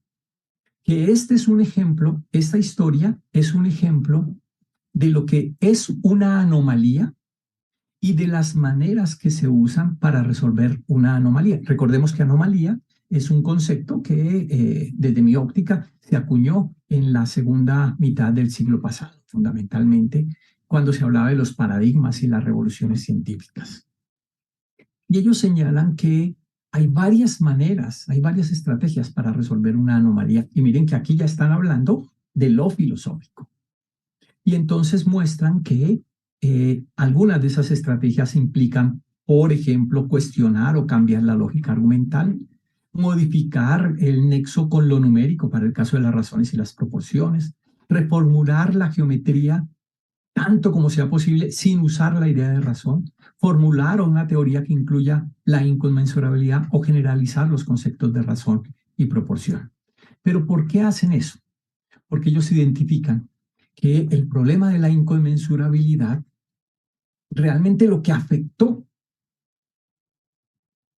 que este es un ejemplo, esta historia es un ejemplo de lo que es una anomalía y de las maneras que se usan para resolver una anomalía. Recordemos que anomalía es un concepto que desde mi óptica se acuñó en la segunda mitad del siglo pasado, fundamentalmente cuando se hablaba de los paradigmas y las revoluciones científicas. Y ellos señalan que hay varias maneras, hay varias estrategias para resolver una anomalía. Y miren que aquí ya están hablando de lo filosófico. Y entonces muestran que algunas de esas estrategias implican, por ejemplo, cuestionar o cambiar la lógica argumental, modificar el nexo con lo numérico para el caso de las razones y las proporciones, reformular la geometría tanto como sea posible sin usar la idea de razón, formular una teoría que incluya la inconmensurabilidad o generalizar los conceptos de razón y proporción. Pero ¿por qué hacen eso? Porque ellos identifican que el problema de la inconmensurabilidad realmente lo que afectó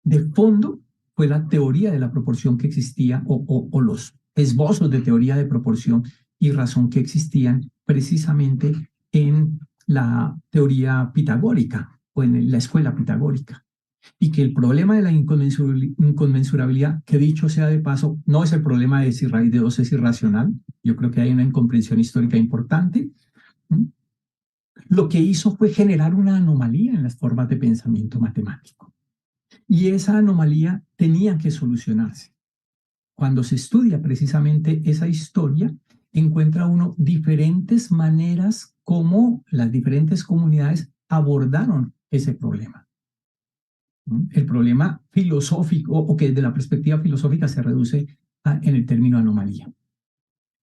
de fondo fue la teoría de la proporción que existía o los esbozos de teoría de proporción y razón que existían precisamente en la teoría pitagórica o en la escuela pitagórica. Y que el problema de la inconmensurabilidad, que dicho sea de paso, no es el problema de si raíz de 2 es irracional. Yo creo que hay una incomprensión histórica importante. Lo que hizo fue generar una anomalía en las formas de pensamiento matemático. Y esa anomalía tenía que solucionarse. Cuando se estudia precisamente esa historia, encuentra uno diferentes maneras como las diferentes comunidades abordaron ese problema. El problema filosófico, o que desde la perspectiva filosófica se reduce en el término anomalía.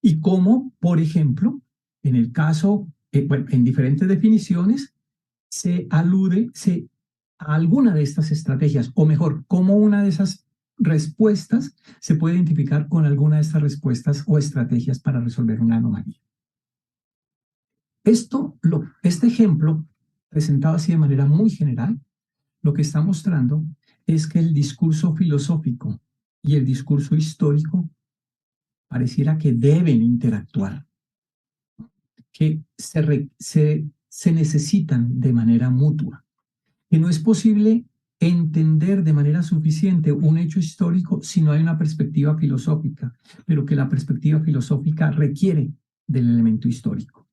Y cómo, por ejemplo, en el caso, en diferentes definiciones, se alude a alguna de estas estrategias, o mejor, cómo una de esas respuestas se puede identificar con alguna de estas respuestas o estrategias para resolver una anomalía. Este ejemplo, presentado así de manera muy general, lo que está mostrando es que el discurso filosófico y el discurso histórico pareciera que deben interactuar, que se necesitan de manera mutua, que no es posible entender de manera suficiente un hecho histórico si no hay una perspectiva filosófica, pero que la perspectiva filosófica requiere del elemento histórico.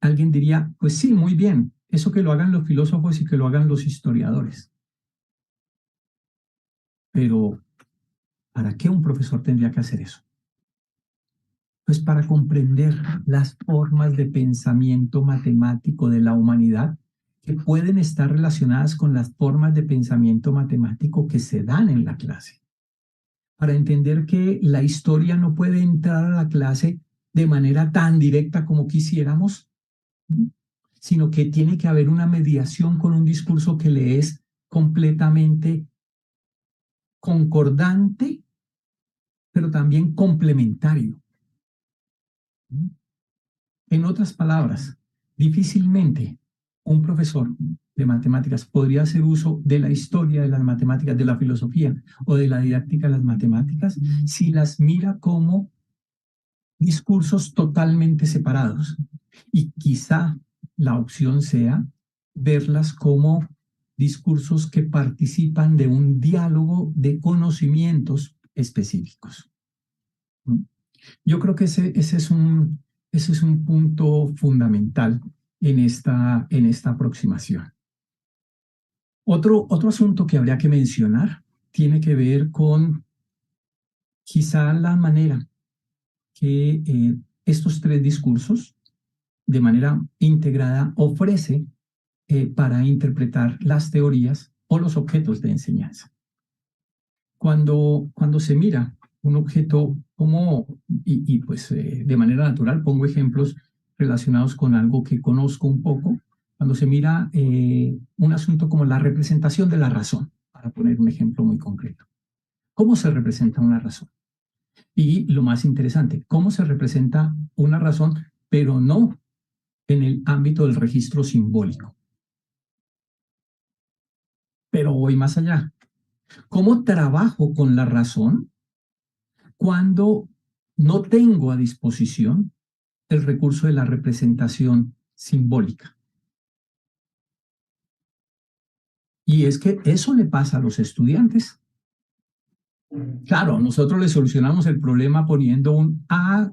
Alguien diría, pues sí, muy bien, eso que lo hagan los filósofos y que lo hagan los historiadores. Pero, ¿para qué un profesor tendría que hacer eso? Pues para comprender las formas de pensamiento matemático de la humanidad que pueden estar relacionadas con las formas de pensamiento matemático que se dan en la clase. Para entender que la historia no puede entrar a la clase de manera tan directa como quisiéramos, sino que tiene que haber una mediación con un discurso que le es completamente concordante, pero también complementario. En otras palabras, difícilmente un profesor de matemáticas podría hacer uso de la historia de las matemáticas, de la filosofía o de la didáctica de las matemáticas si las mira como discursos totalmente separados. Y quizá la opción sea verlas como discursos que participan de un diálogo de conocimientos específicos. Yo creo que ese es un punto fundamental en esta aproximación. Otro asunto que habría que mencionar tiene que ver con quizá la manera que estos tres discursos, de manera integrada, ofrece para interpretar las teorías o los objetos de enseñanza. Cuando se mira un objeto como, pues de manera natural pongo ejemplos relacionados con algo que conozco un poco, cuando se mira un asunto como la representación de la razón, para poner un ejemplo muy concreto. ¿Cómo se representa una razón? Y lo más interesante, ¿cómo se representa una razón, pero no en el ámbito del registro simbólico? Pero voy más allá. ¿Cómo trabajo con la razón cuando no tengo a disposición el recurso de la representación simbólica? Y es que eso le pasa a los estudiantes. Claro, nosotros le solucionamos el problema poniendo un A,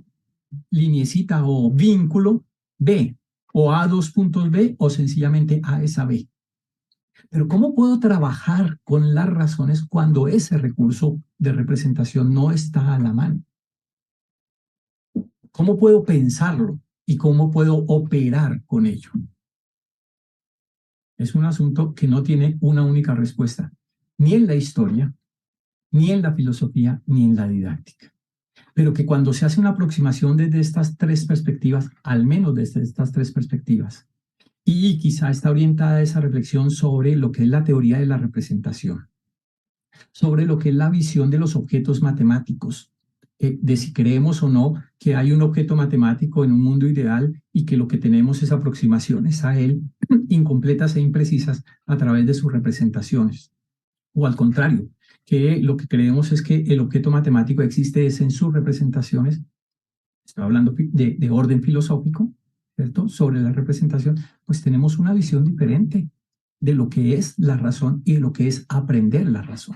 liniecita o vínculo B, o A dos puntos B, o sencillamente A es a B. Pero ¿cómo puedo trabajar con las razones cuando ese recurso de representación no está a la mano? ¿Cómo puedo pensarlo y cómo puedo operar con ello? Es un asunto que no tiene una única respuesta, ni en la historia, ni en la filosofía, ni en la didáctica. Pero que cuando se hace una aproximación desde estas tres perspectivas, al menos desde estas tres perspectivas, y quizá está orientada esa reflexión sobre lo que es la teoría de la representación, sobre lo que es la visión de los objetos matemáticos, de si creemos o no que hay un objeto matemático en un mundo ideal y que lo que tenemos es aproximaciones a él incompletas e imprecisas a través de sus representaciones. O al contrario, que lo que creemos es que el objeto matemático existe es en sus representaciones. Estoy hablando de orden filosófico, ¿cierto? Sobre la representación, pues tenemos una visión diferente de lo que es la razón y de lo que es aprender la razón.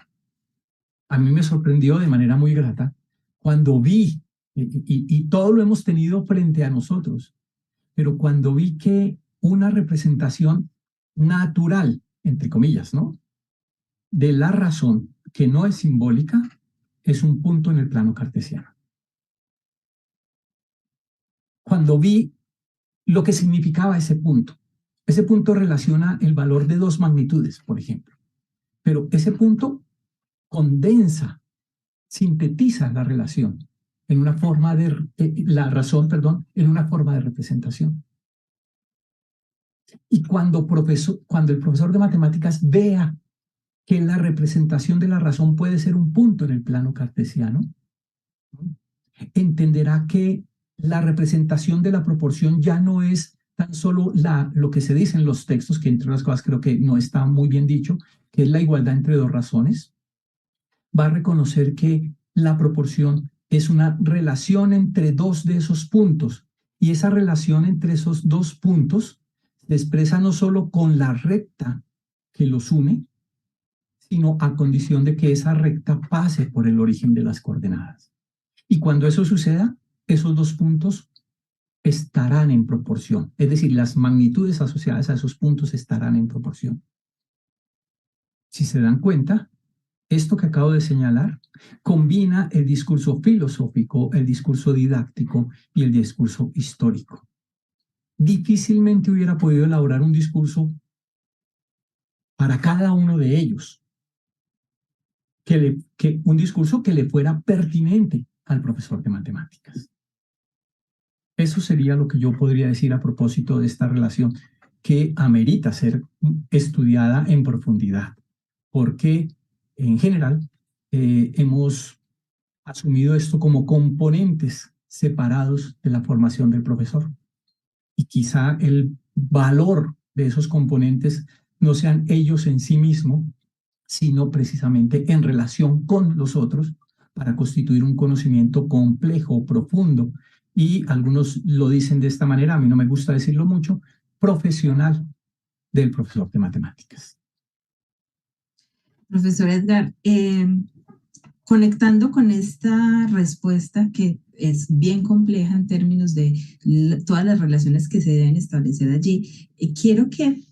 A mí me sorprendió de manera muy grata cuando vi, y todo lo hemos tenido frente a nosotros, pero cuando vi que una representación natural, entre comillas, ¿no?, de la razón, que no es simbólica, es un punto en el plano cartesiano. Cuando vi lo que significaba ese punto relaciona el valor de dos magnitudes, por ejemplo, pero ese punto condensa, sintetiza la relación en una forma de, la razón, perdón, en una forma de representación. Y cuando el profesor de matemáticas vea que la representación de la razón puede ser un punto en el plano cartesiano, entenderá que la representación de la proporción ya no es tan solo lo que se dice en los textos, que entre otras cosas creo que no está muy bien dicho, que es la igualdad entre dos razones. Va a reconocer que la proporción es una relación entre dos de esos puntos, y esa relación entre esos dos puntos se expresa no solo con la recta que los une, sino a condición de que esa recta pase por el origen de las coordenadas. Y cuando eso suceda, esos dos puntos estarán en proporción, es decir, las magnitudes asociadas a esos puntos estarán en proporción. Si se dan cuenta, esto que acabo de señalar combina el discurso filosófico, el discurso didáctico y el discurso histórico. Difícilmente hubiera podido elaborar un discurso para cada uno de ellos, un discurso que le fuera pertinente al profesor de matemáticas. Eso sería lo que yo podría decir a propósito de esta relación que amerita ser estudiada en profundidad, porque en general hemos asumido esto como componentes separados de la formación del profesor. Y quizá el valor de esos componentes no sean ellos en sí mismos, sino precisamente en relación con los otros para constituir un conocimiento complejo, profundo, y algunos lo dicen de esta manera, a mí no me gusta decirlo mucho, profesional del profesor de matemáticas. Profesor Edgar, conectando con esta respuesta que es bien compleja en términos de todas las relaciones que se deben establecer allí, quiero que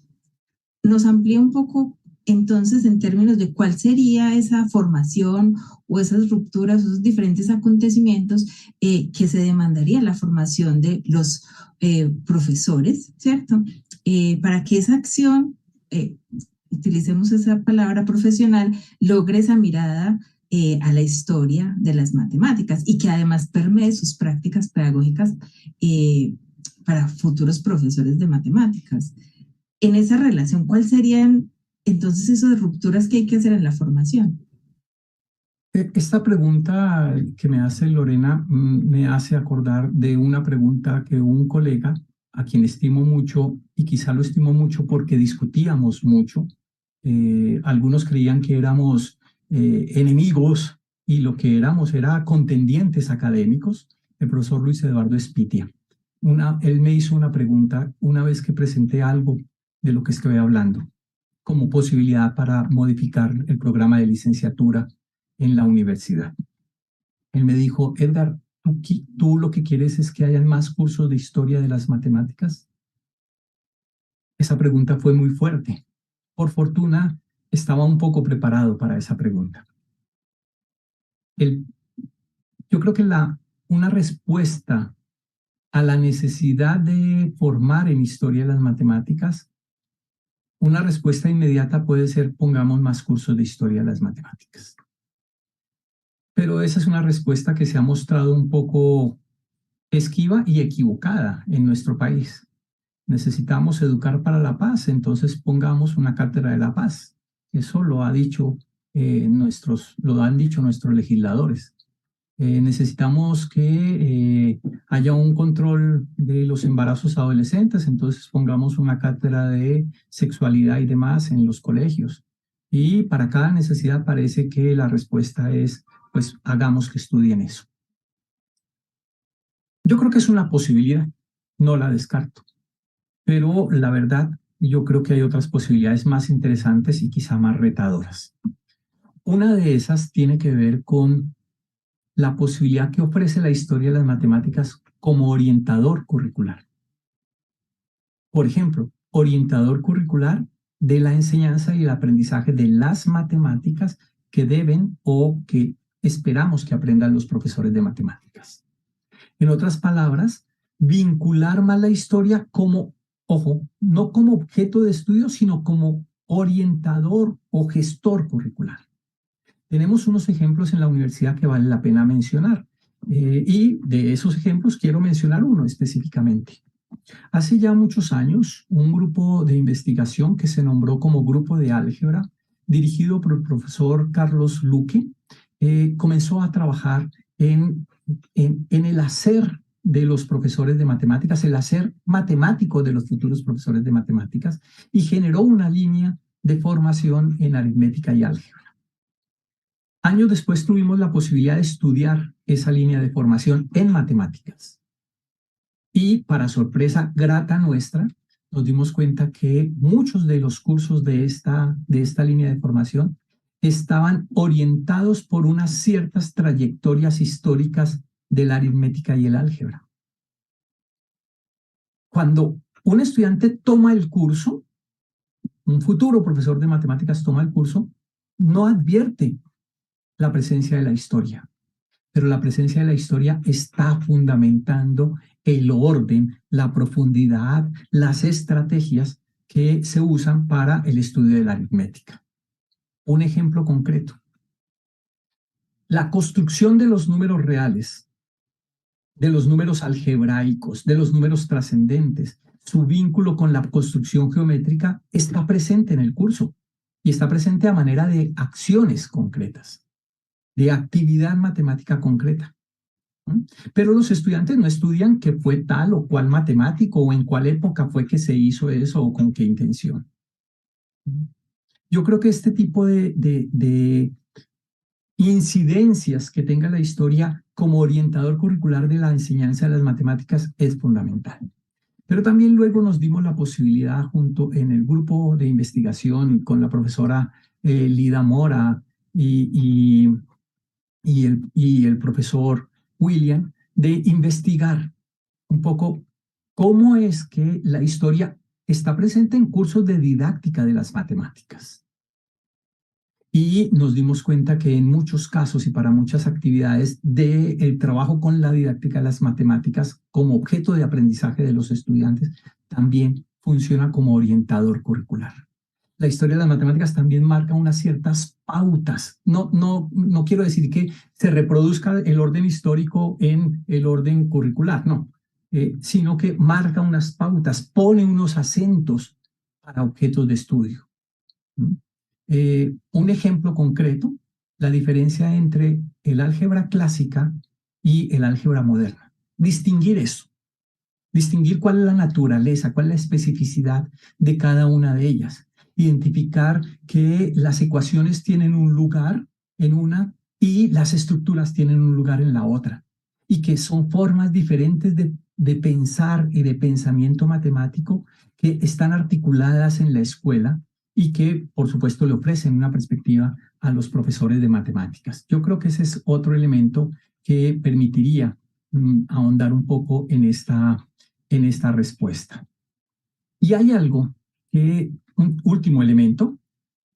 nos amplíe un poco entonces, en términos de cuál sería esa formación o esas rupturas, esos diferentes acontecimientos que se demandaría la formación de los profesores, ¿cierto? Para que esa acción, utilicemos esa palabra profesional, logre esa mirada a la historia de las matemáticas y que además permee sus prácticas pedagógicas para futuros profesores de matemáticas. En esa relación, ¿cuáles serían entonces esas rupturas que hay que hacer en la formación? Esta pregunta que me hace Lorena me hace acordar de una pregunta que un colega, a quien estimo mucho, y quizá lo estimo mucho porque discutíamos mucho. Algunos creían que éramos enemigos y lo que éramos era contendientes académicos, el profesor Luis Eduardo Espitia. Él me hizo una pregunta una vez que presenté algo de lo que estoy hablando como posibilidad para modificar el programa de licenciatura en la universidad. Él me dijo, Edgar, ¿tú lo que quieres es que haya más cursos de historia de las matemáticas? Esa pregunta fue muy fuerte. Por fortuna, estaba un poco preparado para esa pregunta. Yo creo que una respuesta a la necesidad de formar en historia de las matemáticas, una respuesta inmediata puede ser pongamos más cursos de historia de las matemáticas. Pero esa es una respuesta que se ha mostrado un poco esquiva y equivocada en nuestro país. Necesitamos educar para la paz, entonces pongamos una cátedra de la paz. Eso lo han dicho nuestros legisladores. Necesitamos que haya un control de los embarazos adolescentes, entonces pongamos una cátedra de sexualidad y demás en los colegios. Y para cada necesidad parece que la respuesta es, pues hagamos que estudien eso. Yo creo que es una posibilidad, no la descarto, pero la verdad, yo creo que hay otras posibilidades más interesantes y quizá más retadoras. Una de esas tiene que ver con la posibilidad que ofrece la historia de las matemáticas como orientador curricular. Por ejemplo, orientador curricular de la enseñanza y el aprendizaje de las matemáticas que deben o que esperamos que aprendan los profesores de matemáticas. En otras palabras, vincular más la historia como, ojo, no como objeto de estudio, sino como orientador o gestor curricular. Tenemos unos ejemplos en la universidad que vale la pena mencionar. Y de esos ejemplos quiero mencionar uno específicamente. Hace ya muchos años, un grupo de investigación que se nombró como Grupo de Álgebra, dirigido por el profesor Carlos Luque, comenzó a trabajar en el hacer de los profesores de matemáticas, el hacer matemático de los futuros profesores de matemáticas, y generó una línea de formación en aritmética y álgebra. Años después tuvimos la posibilidad de estudiar esa línea de formación en matemáticas. Y para sorpresa grata nuestra, nos dimos cuenta que muchos de los cursos de esta línea de formación estaban orientados por unas ciertas trayectorias históricas de la aritmética y el álgebra. Cuando un estudiante toma el curso, un futuro profesor de matemáticas toma el curso, no advierte la presencia de la historia, pero la presencia de la historia está fundamentando el orden, la profundidad, las estrategias que se usan para el estudio de la aritmética. Un ejemplo concreto. La construcción de los números reales, de los números algebraicos, de los números trascendentes, su vínculo con la construcción geométrica está presente en el curso y está presente a manera de acciones concretas, de actividad matemática concreta. Pero los estudiantes no estudian qué fue tal o cual matemático o en cuál época fue que se hizo eso o con qué intención. Yo creo que este tipo de incidencias que tenga la historia como orientador curricular de la enseñanza de las matemáticas es fundamental. Pero también luego nos dimos la posibilidad junto en el grupo de investigación con la profesora Lida Mora y el profesor William, de investigar un poco cómo es que la historia está presente en cursos de didáctica de las matemáticas. y nos dimos cuenta que en muchos casos y para muchas actividades del trabajo con la didáctica de las matemáticas como objeto de aprendizaje de los estudiantes también funciona como orientador curricular. La historia de las matemáticas también marca unas ciertas pautas. No quiero decir que se reproduzca el orden histórico en el orden curricular, no, sino que marca unas pautas, pone unos acentos para objetos de estudio. Un ejemplo concreto, la diferencia entre el álgebra clásica y el álgebra moderna. Distinguir eso, distinguir cuál es la naturaleza, cuál es la especificidad de cada una de ellas. Identificar que las ecuaciones tienen un lugar en una y las estructuras tienen un lugar en la otra. Y que son formas diferentes de pensar y de pensamiento matemático que están articuladas en la escuela y que, por supuesto, le ofrecen una perspectiva a los profesores de matemáticas. Yo creo que ese es otro elemento que permitiría ahondar un poco en esta respuesta. Y hay algo un último elemento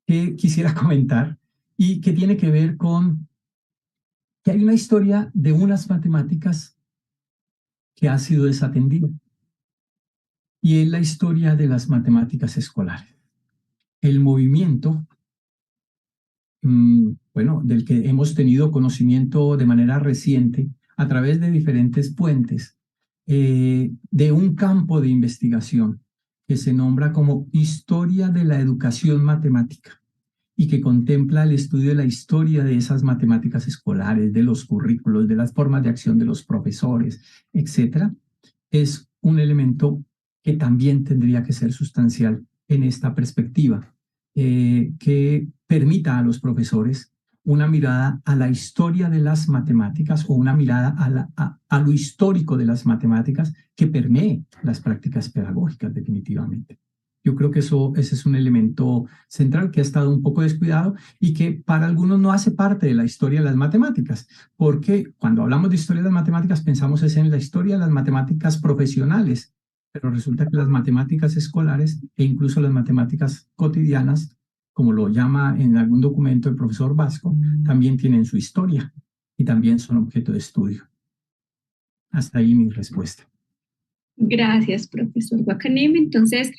que quisiera comentar y que tiene que ver con que hay una historia de unas matemáticas que ha sido desatendida y es la historia de las matemáticas escolares. El movimiento, del que hemos tenido conocimiento de manera reciente a través de diferentes puentes, de un campo de investigación que se nombra como Historia de la Educación Matemática y que contempla el estudio de la historia de esas matemáticas escolares, de los currículos, de las formas de acción de los profesores, etc., es un elemento que también tendría que ser sustancial en esta perspectiva, que permita a los profesores una mirada a la historia de las matemáticas o una mirada a lo histórico de las matemáticas que permee las prácticas pedagógicas definitivamente. Yo creo que ese es un elemento central que ha estado un poco descuidado y que para algunos no hace parte de la historia de las matemáticas, porque cuando hablamos de historia de las matemáticas pensamos es en la historia de las matemáticas profesionales, pero resulta que las matemáticas escolares e incluso las matemáticas cotidianas, como lo llama en algún documento el profesor Vasco, también tienen su historia y también son objeto de estudio. Hasta ahí mi respuesta. Gracias, profesor Wakanem. Entonces,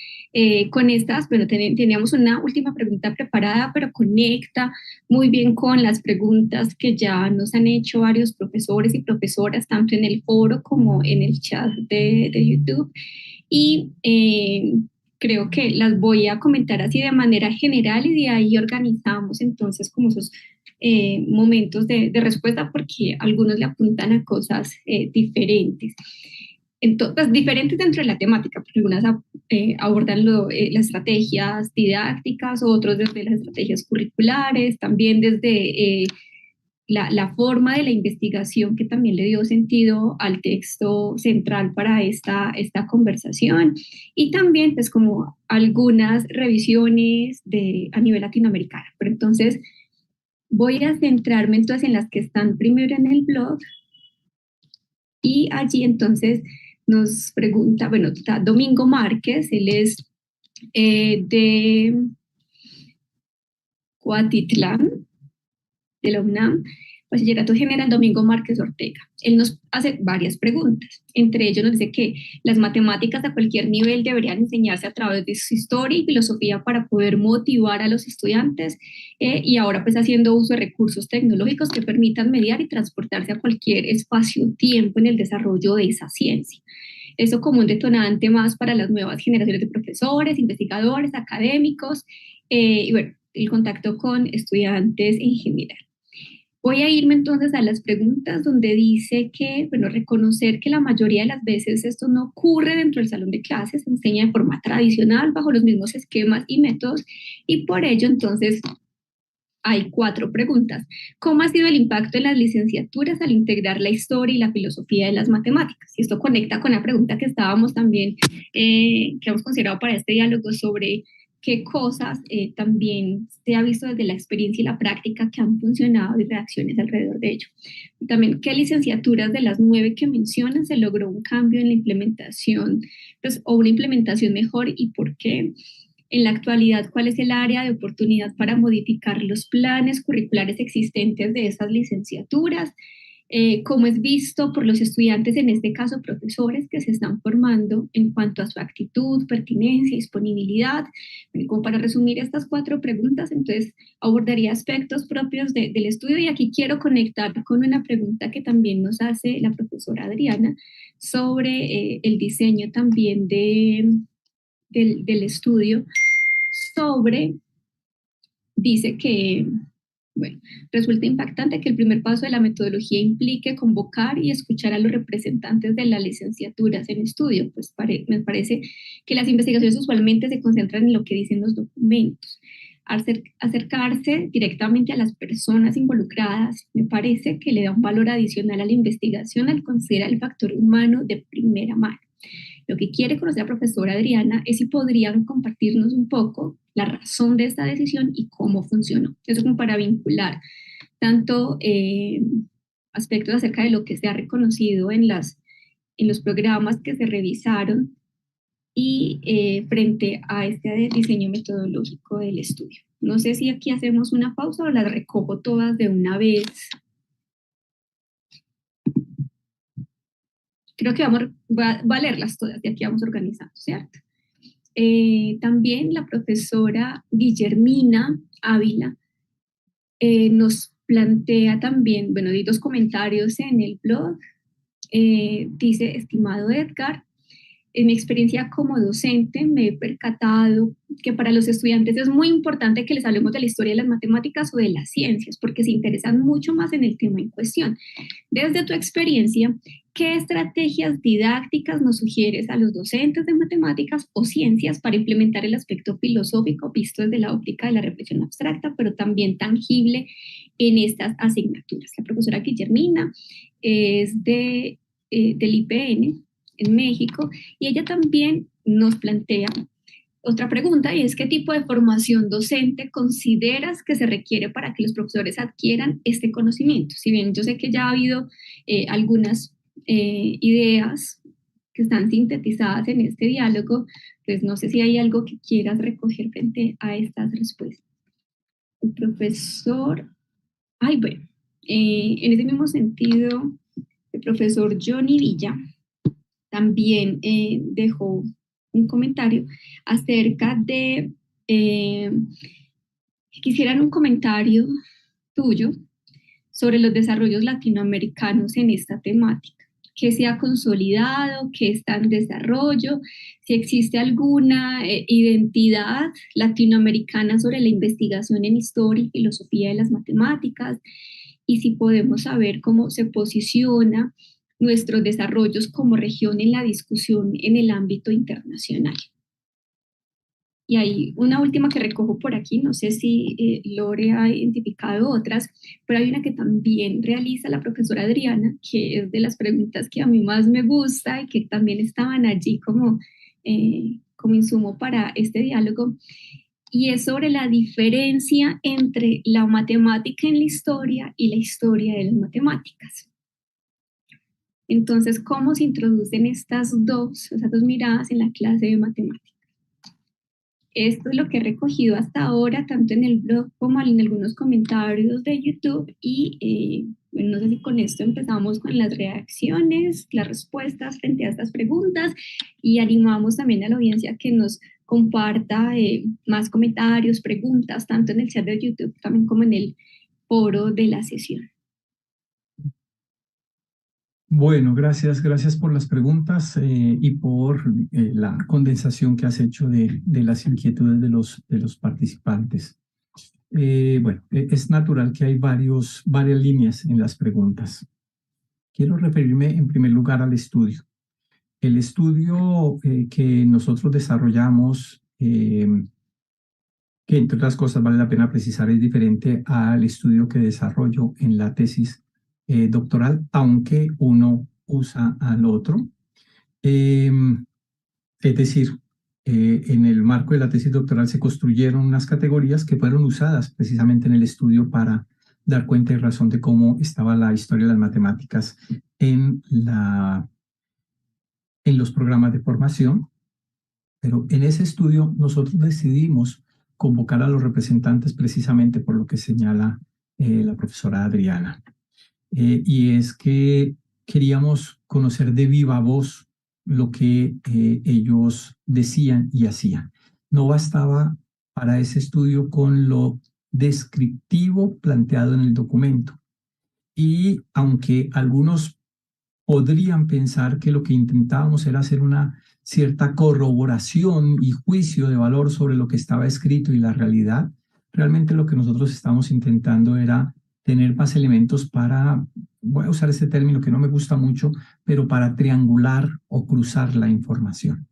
con estas, bueno, teníamos una última pregunta preparada, pero conecta muy bien con las preguntas que ya nos han hecho varios profesores y profesoras, tanto en el foro como en el chat de YouTube. Y creo que las voy a comentar así de manera general y de ahí organizamos entonces como esos momentos de respuesta porque algunos le apuntan a cosas diferentes. Entonces, diferentes dentro de la temática, porque algunas abordan las estrategias didácticas, otros desde las estrategias curriculares, también desde la forma de la investigación que también le dio sentido al texto central para esta conversación, y también pues como algunas revisiones a nivel latinoamericano. Pero entonces voy a centrarme entonces en las que están primero en el blog, y allí entonces nos pregunta, bueno, está Domingo Márquez, él es de Cuatitlán, de la UNAM, Bachillerato General Domingo Márquez Ortega. Él nos hace varias preguntas. Entre ellos nos dice que las matemáticas a cualquier nivel deberían enseñarse a través de su historia y filosofía para poder motivar a los estudiantes y ahora pues haciendo uso de recursos tecnológicos que permitan mediar y transportarse a cualquier espacio-tiempo en el desarrollo de esa ciencia. Eso como un detonante más para las nuevas generaciones de profesores, investigadores, académicos y bueno, el contacto con estudiantes en general. Voy a irme entonces a las preguntas donde dice que, bueno, reconocer que la mayoría de las veces esto no ocurre dentro del salón de clases, se enseña de forma tradicional, bajo los mismos esquemas y métodos, y por ello entonces hay 4 preguntas. ¿Cómo ha sido el impacto en las licenciaturas al integrar la historia y la filosofía de las matemáticas? Y esto conecta con la pregunta que estábamos también, que hemos considerado para este diálogo sobre qué cosas también se ha visto desde la experiencia y la práctica que han funcionado y reacciones alrededor de ello. Y también, ¿qué licenciaturas de las 9 que mencionan se logró un cambio en la implementación, pues, o una implementación mejor y por qué? en la actualidad cuál es el área de oportunidad para modificar los planes curriculares existentes de esas licenciaturas, cómo es visto por los estudiantes, en este caso profesores que se están formando en cuanto a su actitud, pertinencia, disponibilidad. Como para resumir estas 4 preguntas, entonces abordaría aspectos propios del estudio, y aquí quiero conectar con una pregunta que también nos hace la profesora Adriana sobre el diseño también del estudio, dice que, bueno, resulta impactante que el primer paso de la metodología implique convocar y escuchar a los representantes de las licenciaturas en estudio. Pues me parece que las investigaciones usualmente se concentran en lo que dicen los documentos. Acercarse directamente a las personas involucradas me parece que le da un valor adicional a la investigación al considerar el factor humano de primera mano. Lo que quiere conocer la profesora Adriana es si podrían compartirnos un poco la razón de esta decisión y cómo funcionó. Eso como para vincular tanto aspectos acerca de lo que se ha reconocido en los programas que se revisaron y frente a este diseño metodológico del estudio. No sé si aquí hacemos una pausa o las recojo todas de una vez. Creo que va a leerlas todas, de aquí vamos organizando, ¿cierto? También la profesora Guillermina Ávila nos plantea también, bueno, di 2 comentarios en el blog. Dice: estimado Edgar, en mi experiencia como docente me he percatado que para los estudiantes es muy importante que les hablemos de la historia de las matemáticas o de las ciencias, porque se interesan mucho más en el tema en cuestión. Desde tu experiencia, ¿qué estrategias didácticas nos sugieres a los docentes de matemáticas o ciencias para implementar el aspecto filosófico visto desde la óptica de la reflexión abstracta, pero también tangible en estas asignaturas? La profesora Guillermina es del IPN en México, y ella también nos plantea otra pregunta, y es: ¿qué tipo de formación docente consideras que se requiere para que los profesores adquieran este conocimiento? Si bien yo sé que ya ha habido algunas ideas que están sintetizadas en este diálogo, pues no sé si hay algo que quieras recoger frente a estas respuestas. El profesor, bueno, en ese mismo sentido, el profesor Johnny Villa también dejó un comentario acerca de, quisieran un comentario tuyo sobre los desarrollos latinoamericanos en esta temática, qué se ha consolidado, qué está en desarrollo, si existe alguna identidad latinoamericana sobre la investigación en historia y filosofía de las matemáticas, y si podemos saber cómo se posiciona nuestros desarrollos como región en la discusión en el ámbito internacional. Y hay una última que recojo por aquí, no sé si Lore ha identificado otras, pero hay una que también realiza la profesora Adriana, que es de las preguntas que a mí más me gusta y que también estaban allí como insumo para este diálogo, y es sobre la diferencia entre la matemática en la historia y la historia de las matemáticas. Entonces, ¿cómo se introducen esas dos miradas en la clase de matemáticas? Esto es lo que he recogido hasta ahora, tanto en el blog como en algunos comentarios de YouTube, y bueno, no sé si con esto empezamos con las reacciones, las respuestas frente a estas preguntas, y animamos también a la audiencia que nos comparta más comentarios, preguntas, tanto en el chat de YouTube también como en el foro de la sesión. Bueno, gracias por las preguntas y por la condensación que has hecho de las inquietudes de los participantes. Bueno, es natural que hay varias líneas en las preguntas. Quiero referirme en primer lugar al estudio. El estudio que nosotros desarrollamos, que entre otras cosas vale la pena precisar, es diferente al estudio que desarrollo en la tesis doctoral, aunque uno usa al otro. Es decir, en el marco de la tesis doctoral se construyeron unas categorías que fueron usadas precisamente en el estudio para dar cuenta y razón de cómo estaba la historia de las matemáticas en los programas de formación. Pero en ese estudio nosotros decidimos convocar a los representantes precisamente por lo que señala la profesora Adriana. Y es que queríamos conocer de viva voz lo que ellos decían y hacían. No bastaba para ese estudio con lo descriptivo planteado en el documento. Y aunque algunos podrían pensar que lo que intentábamos era hacer una cierta corroboración y juicio de valor sobre lo que estaba escrito y la realidad, realmente lo que nosotros estamos intentando era tener más elementos para, voy a usar este término que no me gusta mucho, pero para triangular o cruzar la información.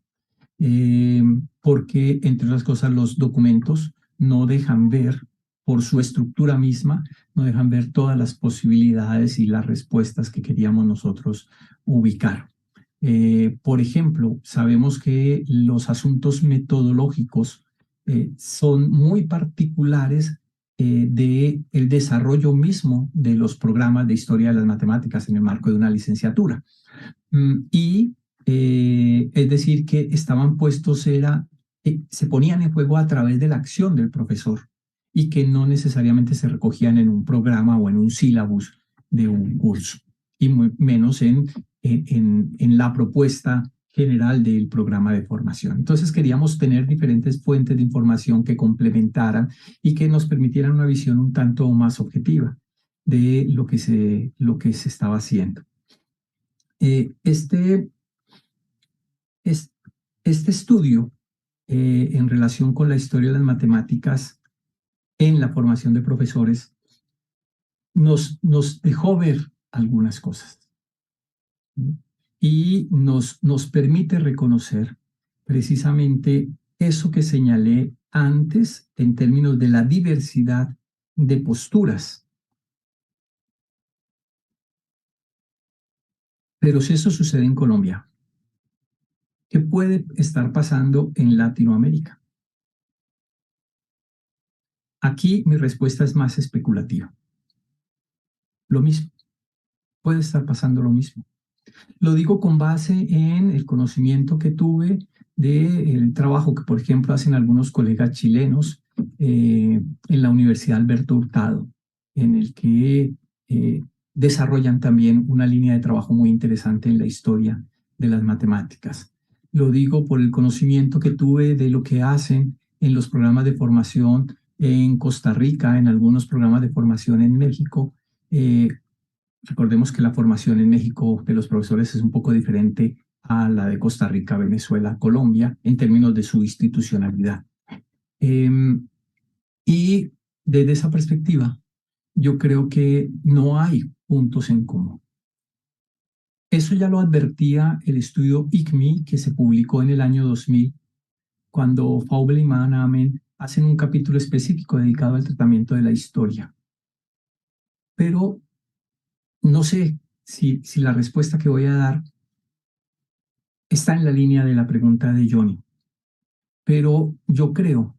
Porque, entre otras cosas, los documentos no dejan ver, por su estructura misma, no dejan ver todas las posibilidades y las respuestas que queríamos nosotros ubicar. Por ejemplo, sabemos que los asuntos metodológicos son muy particulares del desarrollo mismo de los programas de historia de las matemáticas en el marco de una licenciatura. Es decir, que estaban puestos, se ponían en juego a través de la acción del profesor y que no necesariamente se recogían en un programa o en un sílabus de un curso, y menos en la propuesta general del programa de formación. Entonces queríamos tener diferentes fuentes de información que complementaran y que nos permitieran una visión un tanto más objetiva de lo que se estaba haciendo. Este estudio en relación con la historia de las matemáticas en la formación de profesores nos dejó ver algunas cosas y nos permite reconocer precisamente eso que señalé antes en términos de la diversidad de posturas. Pero si eso sucede en Colombia, ¿qué puede estar pasando en Latinoamérica? Aquí mi respuesta es más especulativa. Lo mismo. Puede estar pasando lo mismo. Lo digo con base en el conocimiento que tuve del trabajo que, por ejemplo, hacen algunos colegas chilenos en la Universidad Alberto Hurtado, en el que desarrollan también una línea de trabajo muy interesante en la historia de las matemáticas. Lo digo por el conocimiento que tuve de lo que hacen en los programas de formación en Costa Rica, en algunos programas de formación en México. Recordemos que la formación en México de los profesores es un poco diferente a la de Costa Rica, Venezuela, Colombia, en términos de su institucionalidad. Y desde esa perspectiva, yo creo que no hay puntos en común. Eso ya lo advertía el estudio ICMI que se publicó en el año 2000, cuando Faubel y Mahanamen hacen un capítulo específico dedicado al tratamiento de la historia. Pero no sé si la respuesta que voy a dar está en la línea de la pregunta de Johnny, pero yo creo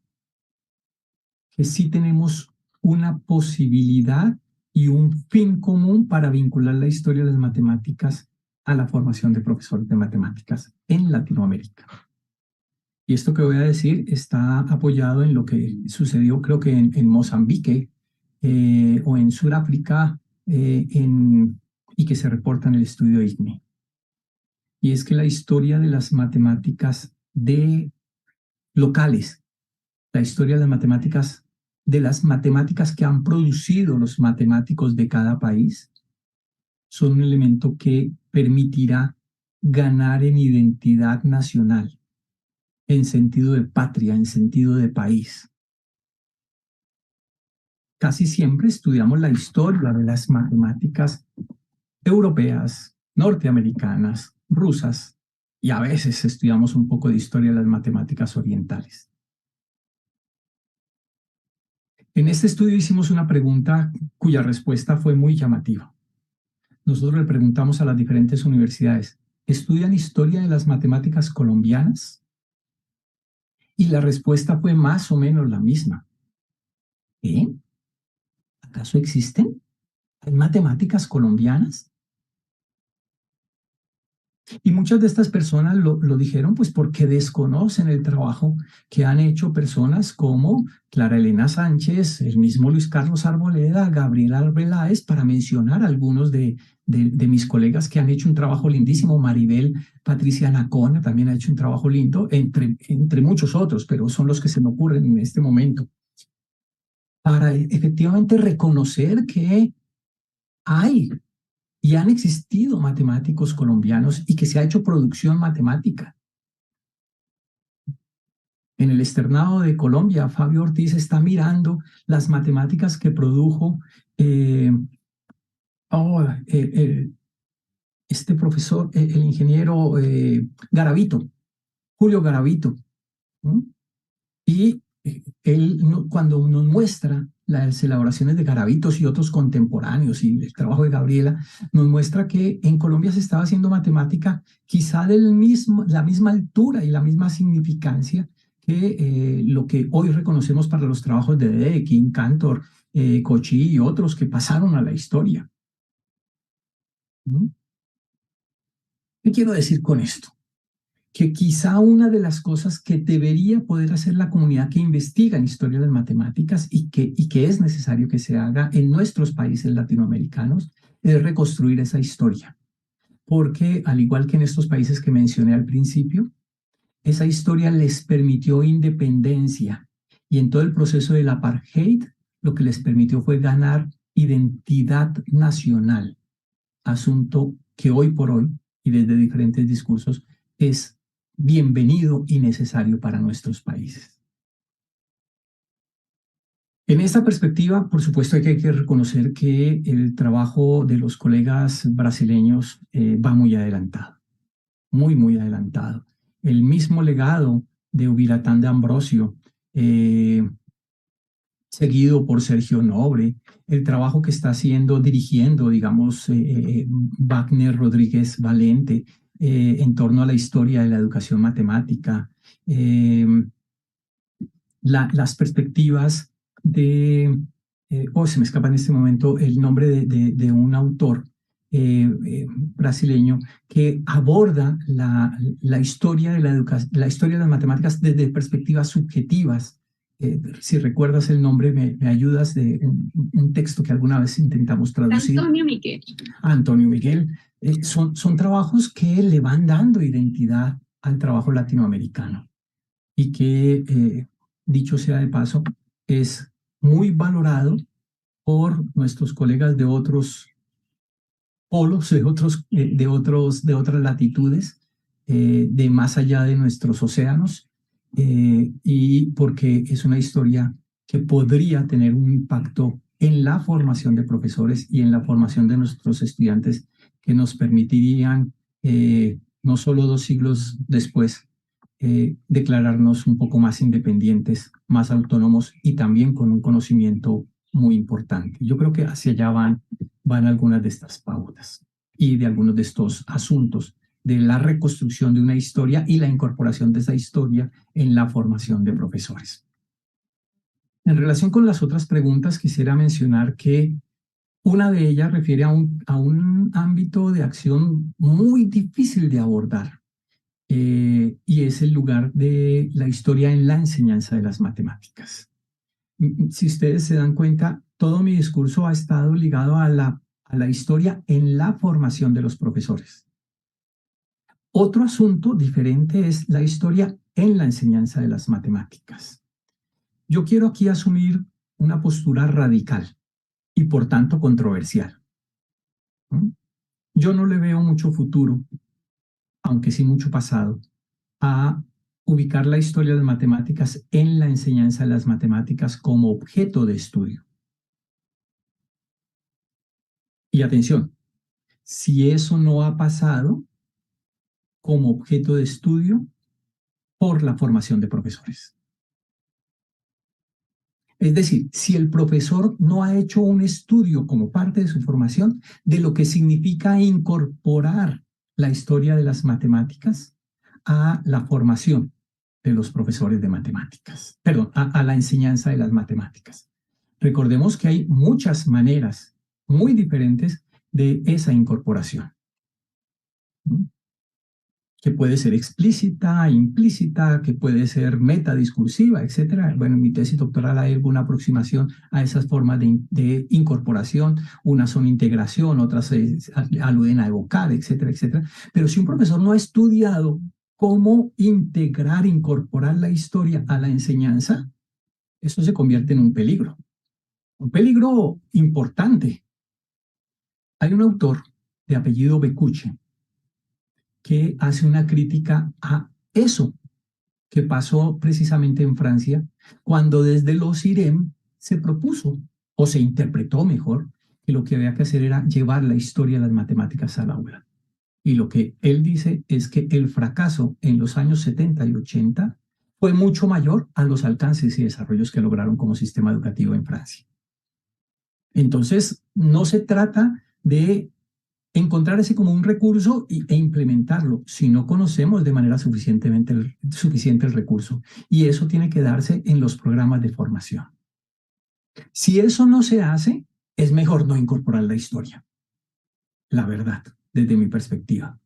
que sí tenemos una posibilidad y un fin común para vincular la historia de las matemáticas a la formación de profesores de matemáticas en Latinoamérica. Y esto que voy a decir está apoyado en lo que sucedió, creo que en Mozambique o en Sudáfrica, y que se reporta en el estudio ICMI. Y es que la historia de las matemáticas locales, la historia de las matemáticas que han producido los matemáticos de cada país, son un elemento que permitirá ganar en identidad nacional, en sentido de patria, en sentido de país. Casi siempre estudiamos la historia de las matemáticas europeas, norteamericanas, rusas, y a veces estudiamos un poco de historia de las matemáticas orientales. En este estudio hicimos una pregunta cuya respuesta fue muy llamativa. Nosotros le preguntamos a las diferentes universidades, ¿estudian historia de las matemáticas colombianas? Y la respuesta fue más o menos la misma. ¿Acaso existen? ¿Hay matemáticas colombianas? Y muchas de estas personas lo dijeron pues porque desconocen el trabajo que han hecho personas como Clara Elena Sánchez, el mismo Luis Carlos Arboleda, Gabriel Arbeláez, para mencionar algunos de mis colegas que han hecho un trabajo lindísimo. Maribel Patricia Nacona también ha hecho un trabajo lindo, entre muchos otros, pero son los que se me ocurren en este momento. Para efectivamente reconocer que hay y han existido matemáticos colombianos y que se ha hecho producción matemática. En el externado de Colombia, Fabio Ortiz está mirando las matemáticas que produjo este profesor, el ingeniero Garavito, Julio Garavito. ¿No? Y él, cuando nos muestra las elaboraciones de Garavitos y otros contemporáneos y el trabajo de Gabriela, nos muestra que en Colombia se estaba haciendo matemática quizá de la misma altura y la misma significancia que lo que hoy reconocemos para los trabajos de Dedekind, Cantor, Cauchy y otros que pasaron a la historia. ¿No? ¿Qué quiero decir con esto? Que quizá una de las cosas que debería poder hacer la comunidad que investiga en historia de las matemáticas y que es necesario que se haga en nuestros países latinoamericanos es reconstruir esa historia. Porque al igual que en estos países que mencioné al principio, esa historia les permitió independencia y en todo el proceso del apartheid lo que les permitió fue ganar identidad nacional, asunto que hoy por hoy y desde diferentes discursos es bienvenido y necesario para nuestros países. En esta perspectiva, por supuesto, hay que reconocer que el trabajo de los colegas brasileños va muy adelantado, muy adelantado. El mismo legado de Ubiratán de Ambrosio, seguido por Sergio Nobre, el trabajo que está dirigiendo, digamos, Wagner Rodríguez Valente, en torno a la historia de la educación matemática, las perspectivas se me escapa en este momento el nombre de un autor brasileño que aborda la historia de la historia de las matemáticas desde perspectivas subjetivas. Si recuerdas el nombre, me ayudas, de un texto que alguna vez intentamos traducir. Antonio Miguel. Antonio Miguel. Son trabajos que le van dando identidad al trabajo latinoamericano y que, dicho sea de paso, es muy valorado por nuestros colegas de otros polos, de otras latitudes, de más allá de nuestros océanos, y porque es una historia que podría tener un impacto en la formación de profesores y en la formación de nuestros estudiantes que nos permitirían, no solo 2 siglos después, declararnos un poco más independientes, más autónomos y también con un conocimiento muy importante. Yo creo que hacia allá van algunas de estas pautas y de algunos de estos asuntos de la reconstrucción de una historia y la incorporación de esa historia en la formación de profesores. En relación con las otras preguntas, quisiera mencionar que una de ellas refiere a un ámbito de acción muy difícil de abordar, y es el lugar de la historia en la enseñanza de las matemáticas. Si ustedes se dan cuenta, todo mi discurso ha estado ligado a la historia en la formación de los profesores. Otro asunto diferente es la historia en la enseñanza de las matemáticas. Yo quiero aquí asumir una postura radical y por tanto controversial. Yo no le veo mucho futuro, aunque sí mucho pasado, a ubicar la historia de las matemáticas en la enseñanza de las matemáticas como objeto de estudio. Y atención, si eso no ha pasado como objeto de estudio por la formación de profesores. Es decir, si el profesor no ha hecho un estudio como parte de su formación de lo que significa incorporar la historia de las matemáticas a la formación de los profesores de matemáticas, perdón, a la enseñanza de las matemáticas. Recordemos que hay muchas maneras muy diferentes de esa incorporación. que puede ser explícita, implícita, que puede ser metadiscursiva, etcétera. Bueno, en mi tesis doctoral hay alguna aproximación a esas formas de incorporación. Unas son integración, otras aluden a evocar, etcétera, etcétera. Pero si un profesor no ha estudiado cómo integrar, incorporar la historia a la enseñanza, eso se convierte en un peligro importante. Hay un autor de apellido Becuche que hace una crítica a eso que pasó precisamente en Francia, cuando desde los IREM se propuso, o se interpretó mejor, que lo que había que hacer era llevar la historia de las matemáticas al aula. Y lo que él dice es que el fracaso en los años 70 y 80 fue mucho mayor a los alcances y desarrollos que lograron como sistema educativo en Francia. Entonces, no se trata de encontrar ese como un recurso e implementarlo si no conocemos de manera suficiente el recurso. Y eso tiene que darse en los programas de formación. Si eso no se hace, es mejor no incorporar la historia. La verdad, desde mi perspectiva.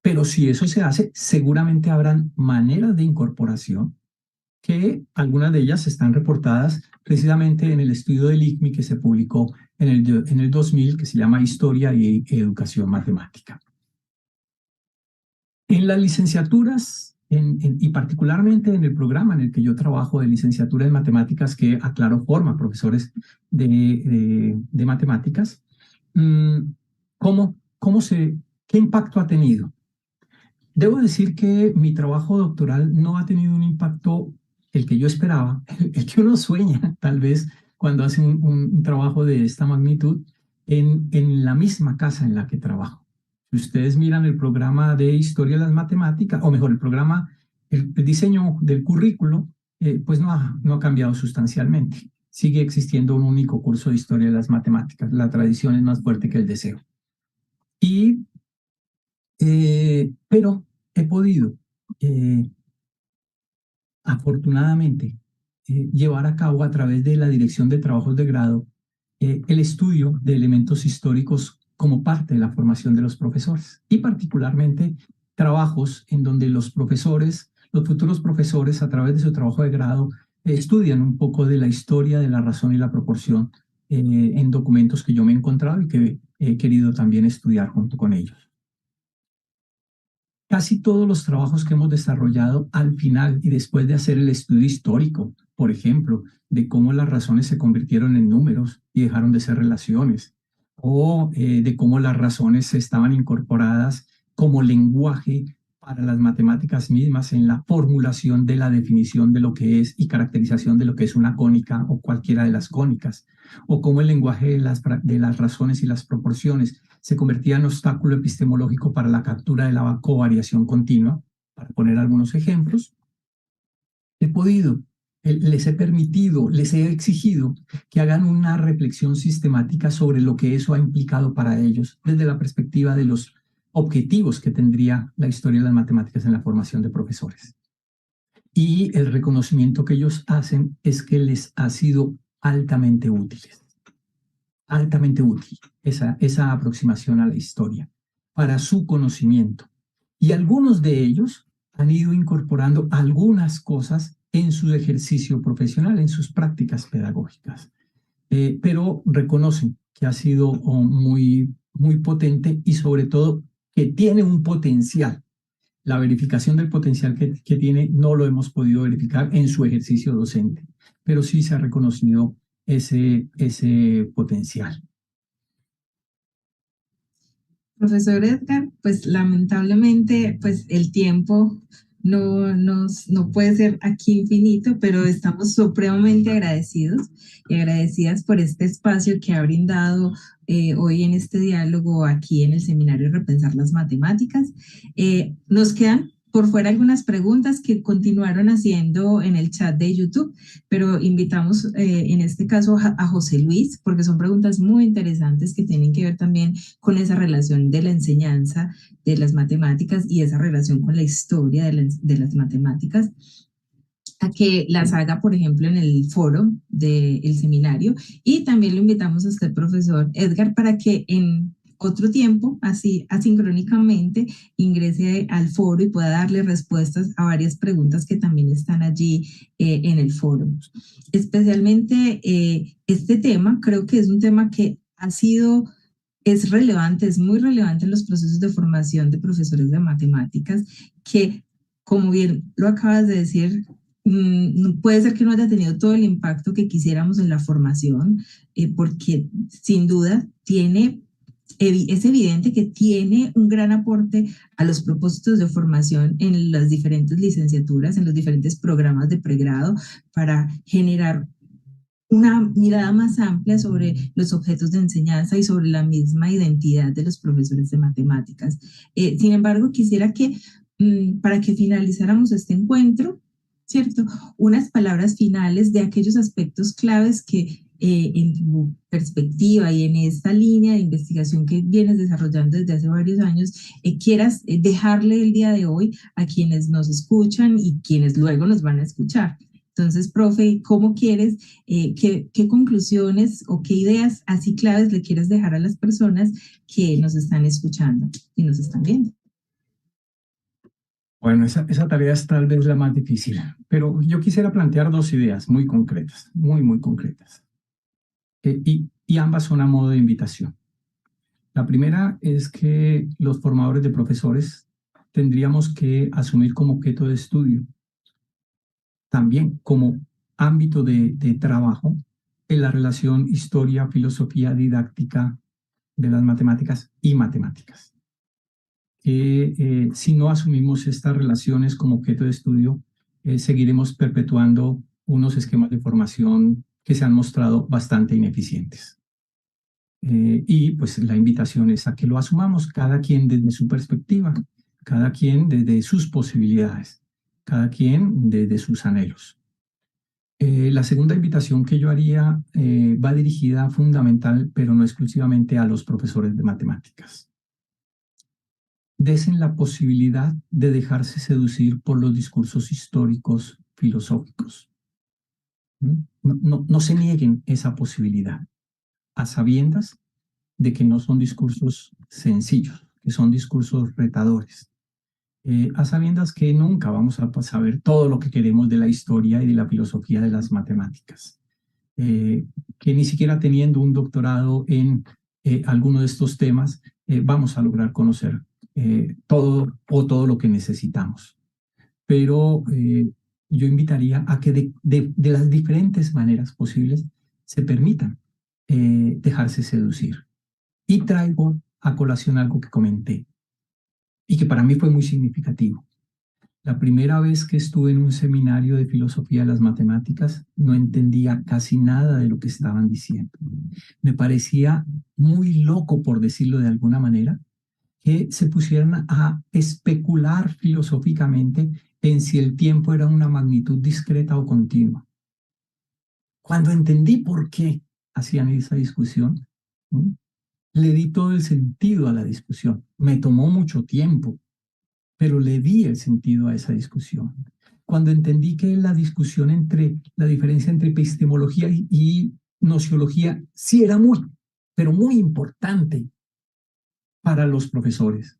Pero si eso se hace, seguramente habrán maneras de incorporación que algunas de ellas están reportadas precisamente en el estudio del ICMI que se publicó en el 2000, que se llama Historia y Educación Matemática. En las licenciaturas, y particularmente en el programa en el que yo trabajo de licenciatura en matemáticas, que aclaro forma profesores de matemáticas, ¿qué impacto ha tenido? Debo decir que mi trabajo doctoral no ha tenido un impacto el que yo esperaba, el que uno sueña tal vez cuando hace un trabajo de esta magnitud en la misma casa en la que trabajo. Si ustedes miran el programa de Historia de las Matemáticas, o mejor, el diseño del currículo, pues no ha cambiado sustancialmente. Sigue existiendo un único curso de Historia de las Matemáticas. La tradición es más fuerte que el deseo. Pero he podido, afortunadamente, llevar a cabo a través de la Dirección de Trabajos de Grado el estudio de elementos históricos como parte de la formación de los profesores, y particularmente trabajos en donde los futuros profesores, a través de su trabajo de grado, estudian un poco de la historia, de la razón y la proporción en documentos que yo me he encontrado y que he querido también estudiar junto con ellos. Casi todos los trabajos que hemos desarrollado al final y después de hacer el estudio histórico, por ejemplo, de cómo las razones se convirtieron en números y dejaron de ser relaciones, o de cómo las razones estaban incorporadas como lenguaje para las matemáticas mismas en la formulación de la definición de lo que es y caracterización de lo que es una cónica o cualquiera de las cónicas, o cómo el lenguaje de las razones y las proporciones se convertía en obstáculo epistemológico para la captura de la covariación continua, para poner algunos ejemplos. Les he permitido, les he exigido que hagan una reflexión sistemática sobre lo que eso ha implicado para ellos, desde la perspectiva de los objetivos que tendría la historia de las matemáticas en la formación de profesores. Y el reconocimiento que ellos hacen es que les ha sido altamente útil esa aproximación a la historia para su conocimiento. Y algunos de ellos han ido incorporando algunas cosas en su ejercicio profesional, en sus prácticas pedagógicas, pero reconocen que ha sido muy, muy potente y sobre todo que tiene un potencial. La verificación del potencial que tiene no lo hemos podido verificar en su ejercicio docente, pero sí se ha reconocido ese potencial. Profesor Edgar, pues lamentablemente pues el tiempo no puede ser aquí infinito, pero estamos supremamente agradecidos y agradecidas por este espacio que ha brindado hoy en este diálogo aquí en el seminario Repensar las Matemáticas. Nos quedan por fuera algunas preguntas que continuaron haciendo en el chat de YouTube, pero invitamos en este caso a José Luis, porque son preguntas muy interesantes que tienen que ver también con esa relación de la enseñanza de las matemáticas y esa relación con la historia de las matemáticas, a que las haga, por ejemplo, en el foro del seminario. Y también lo invitamos a usted, profesor Edgar, para que en otro tiempo, así asincrónicamente, ingrese al foro y pueda darle respuestas a varias preguntas que también están allí en el foro. Especialmente este tema, creo que es un tema que es relevante, es muy relevante en los procesos de formación de profesores de matemáticas, que, como bien lo acabas de decir, puede ser que no haya tenido todo el impacto que quisiéramos en la formación, porque sin duda es evidente que tiene un gran aporte a los propósitos de formación en las diferentes licenciaturas, en los diferentes programas de pregrado, para generar una mirada más amplia sobre los objetos de enseñanza y sobre la misma identidad de los profesores de matemáticas. Sin embargo, quisiera que, para que finalizáramos este encuentro, ¿cierto? Unas palabras finales de aquellos aspectos claves que en tu perspectiva y en esta línea de investigación que vienes desarrollando desde hace varios años, quieras dejarle el día de hoy a quienes nos escuchan y quienes luego nos van a escuchar. Entonces, profe, ¿cómo quieres, qué conclusiones o qué ideas así claves le quieres dejar a las personas que nos están escuchando y nos están viendo? Bueno, esa tarea es tal vez la más difícil, pero yo quisiera plantear dos ideas muy concretas, muy concretas. Y ambas son a modo de invitación. La primera es que los formadores de profesores tendríamos que asumir como objeto de estudio, también como ámbito de trabajo, en la relación historia, filosofía, didáctica de las matemáticas y matemáticas. Si no asumimos estas relaciones como objeto de estudio, seguiremos perpetuando unos esquemas de formación que se han mostrado bastante ineficientes. Y pues la invitación es a que lo asumamos, cada quien desde su perspectiva, cada quien desde sus posibilidades, cada quien desde sus anhelos. La segunda invitación que yo haría va dirigida fundamental, pero no exclusivamente a los profesores de matemáticas. Desen la posibilidad de dejarse seducir por los discursos históricos, filosóficos. No se nieguen esa posibilidad, a sabiendas de que no son discursos sencillos, que son discursos retadores, a sabiendas que nunca vamos a saber todo lo que queremos de la historia y de la filosofía de las matemáticas, que ni siquiera teniendo un doctorado en alguno de estos temas vamos a lograr conocer todo lo que necesitamos. Pero yo invitaría a que de las diferentes maneras posibles se permitan dejarse seducir. Y traigo a colación algo que comenté y que para mí fue muy significativo. La primera vez que estuve en un seminario de filosofía de las matemáticas, no entendía casi nada de lo que estaban diciendo. Me parecía muy loco, por decirlo de alguna manera, que se pusieran a especular filosóficamente en si el tiempo era una magnitud discreta o continua. Cuando entendí por qué hacían esa discusión, ¿no?, le di todo el sentido a la discusión. Me tomó mucho tiempo, pero le di el sentido a esa discusión. Cuando entendí que la discusión la diferencia entre epistemología y nociología sí era pero muy importante para los profesores,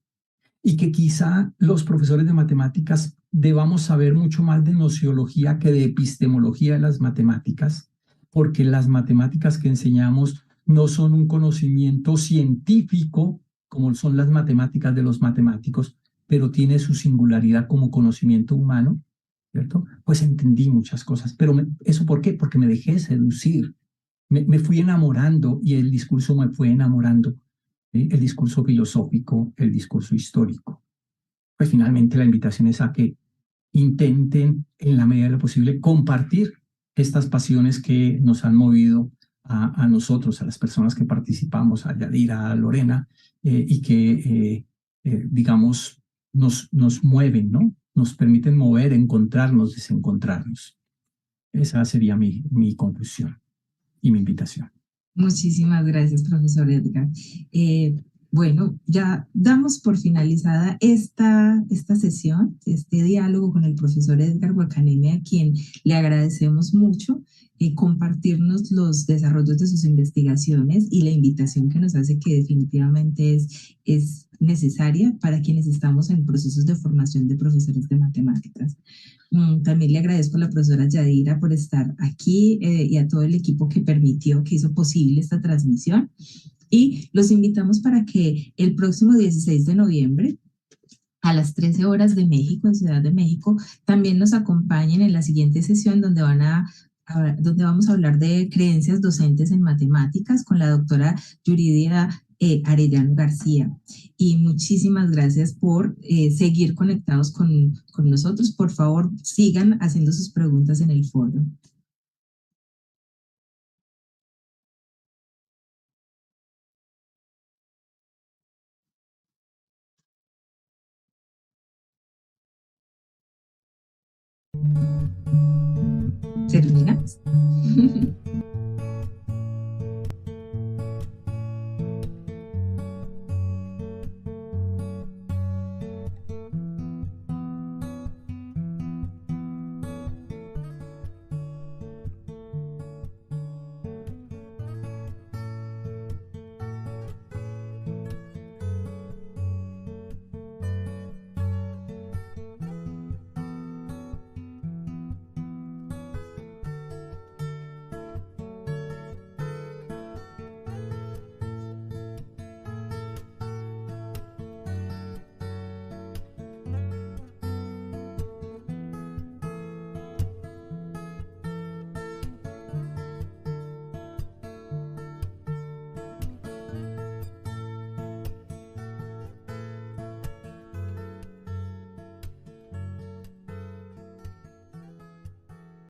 y que quizá los profesores de matemáticas debamos saber mucho más de nociología que de epistemología de las matemáticas, porque las matemáticas que enseñamos no son un conocimiento científico como son las matemáticas de los matemáticos, pero tiene su singularidad como conocimiento humano, ¿cierto? Pues entendí muchas cosas, pero ¿eso por qué? Porque me dejé seducir, me fui enamorando y el discurso me fue enamorando, el discurso filosófico, el discurso histórico. Pues finalmente la invitación es a que intenten, en la medida de lo posible, compartir estas pasiones que nos han movido a nosotros, a las personas que participamos, a Yadira, a Lorena, y que, digamos, nos mueven, ¿no? Nos permiten mover, encontrarnos, desencontrarnos. Esa sería mi conclusión y mi invitación. Muchísimas gracias, profesor Edgar. Bueno, ya damos por finalizada esta sesión, este diálogo con el profesor Edgar Guacaneme, a quien le agradecemos mucho compartirnos los desarrollos de sus investigaciones y la invitación que nos hace que definitivamente es necesaria para quienes estamos en procesos de formación de profesores de matemáticas. También le agradezco a la profesora Yadira por estar aquí y a todo el equipo que permitió, que hizo posible esta transmisión. Y los invitamos para que el próximo 16 de noviembre, a las 13 horas de México, en Ciudad de México, también nos acompañen en la siguiente sesión donde vamos a hablar de creencias docentes en matemáticas con la doctora Yuridia Arellano García. Y muchísimas gracias por seguir conectados con nosotros. Por favor, sigan haciendo sus preguntas en el foro. ¿Terminamos?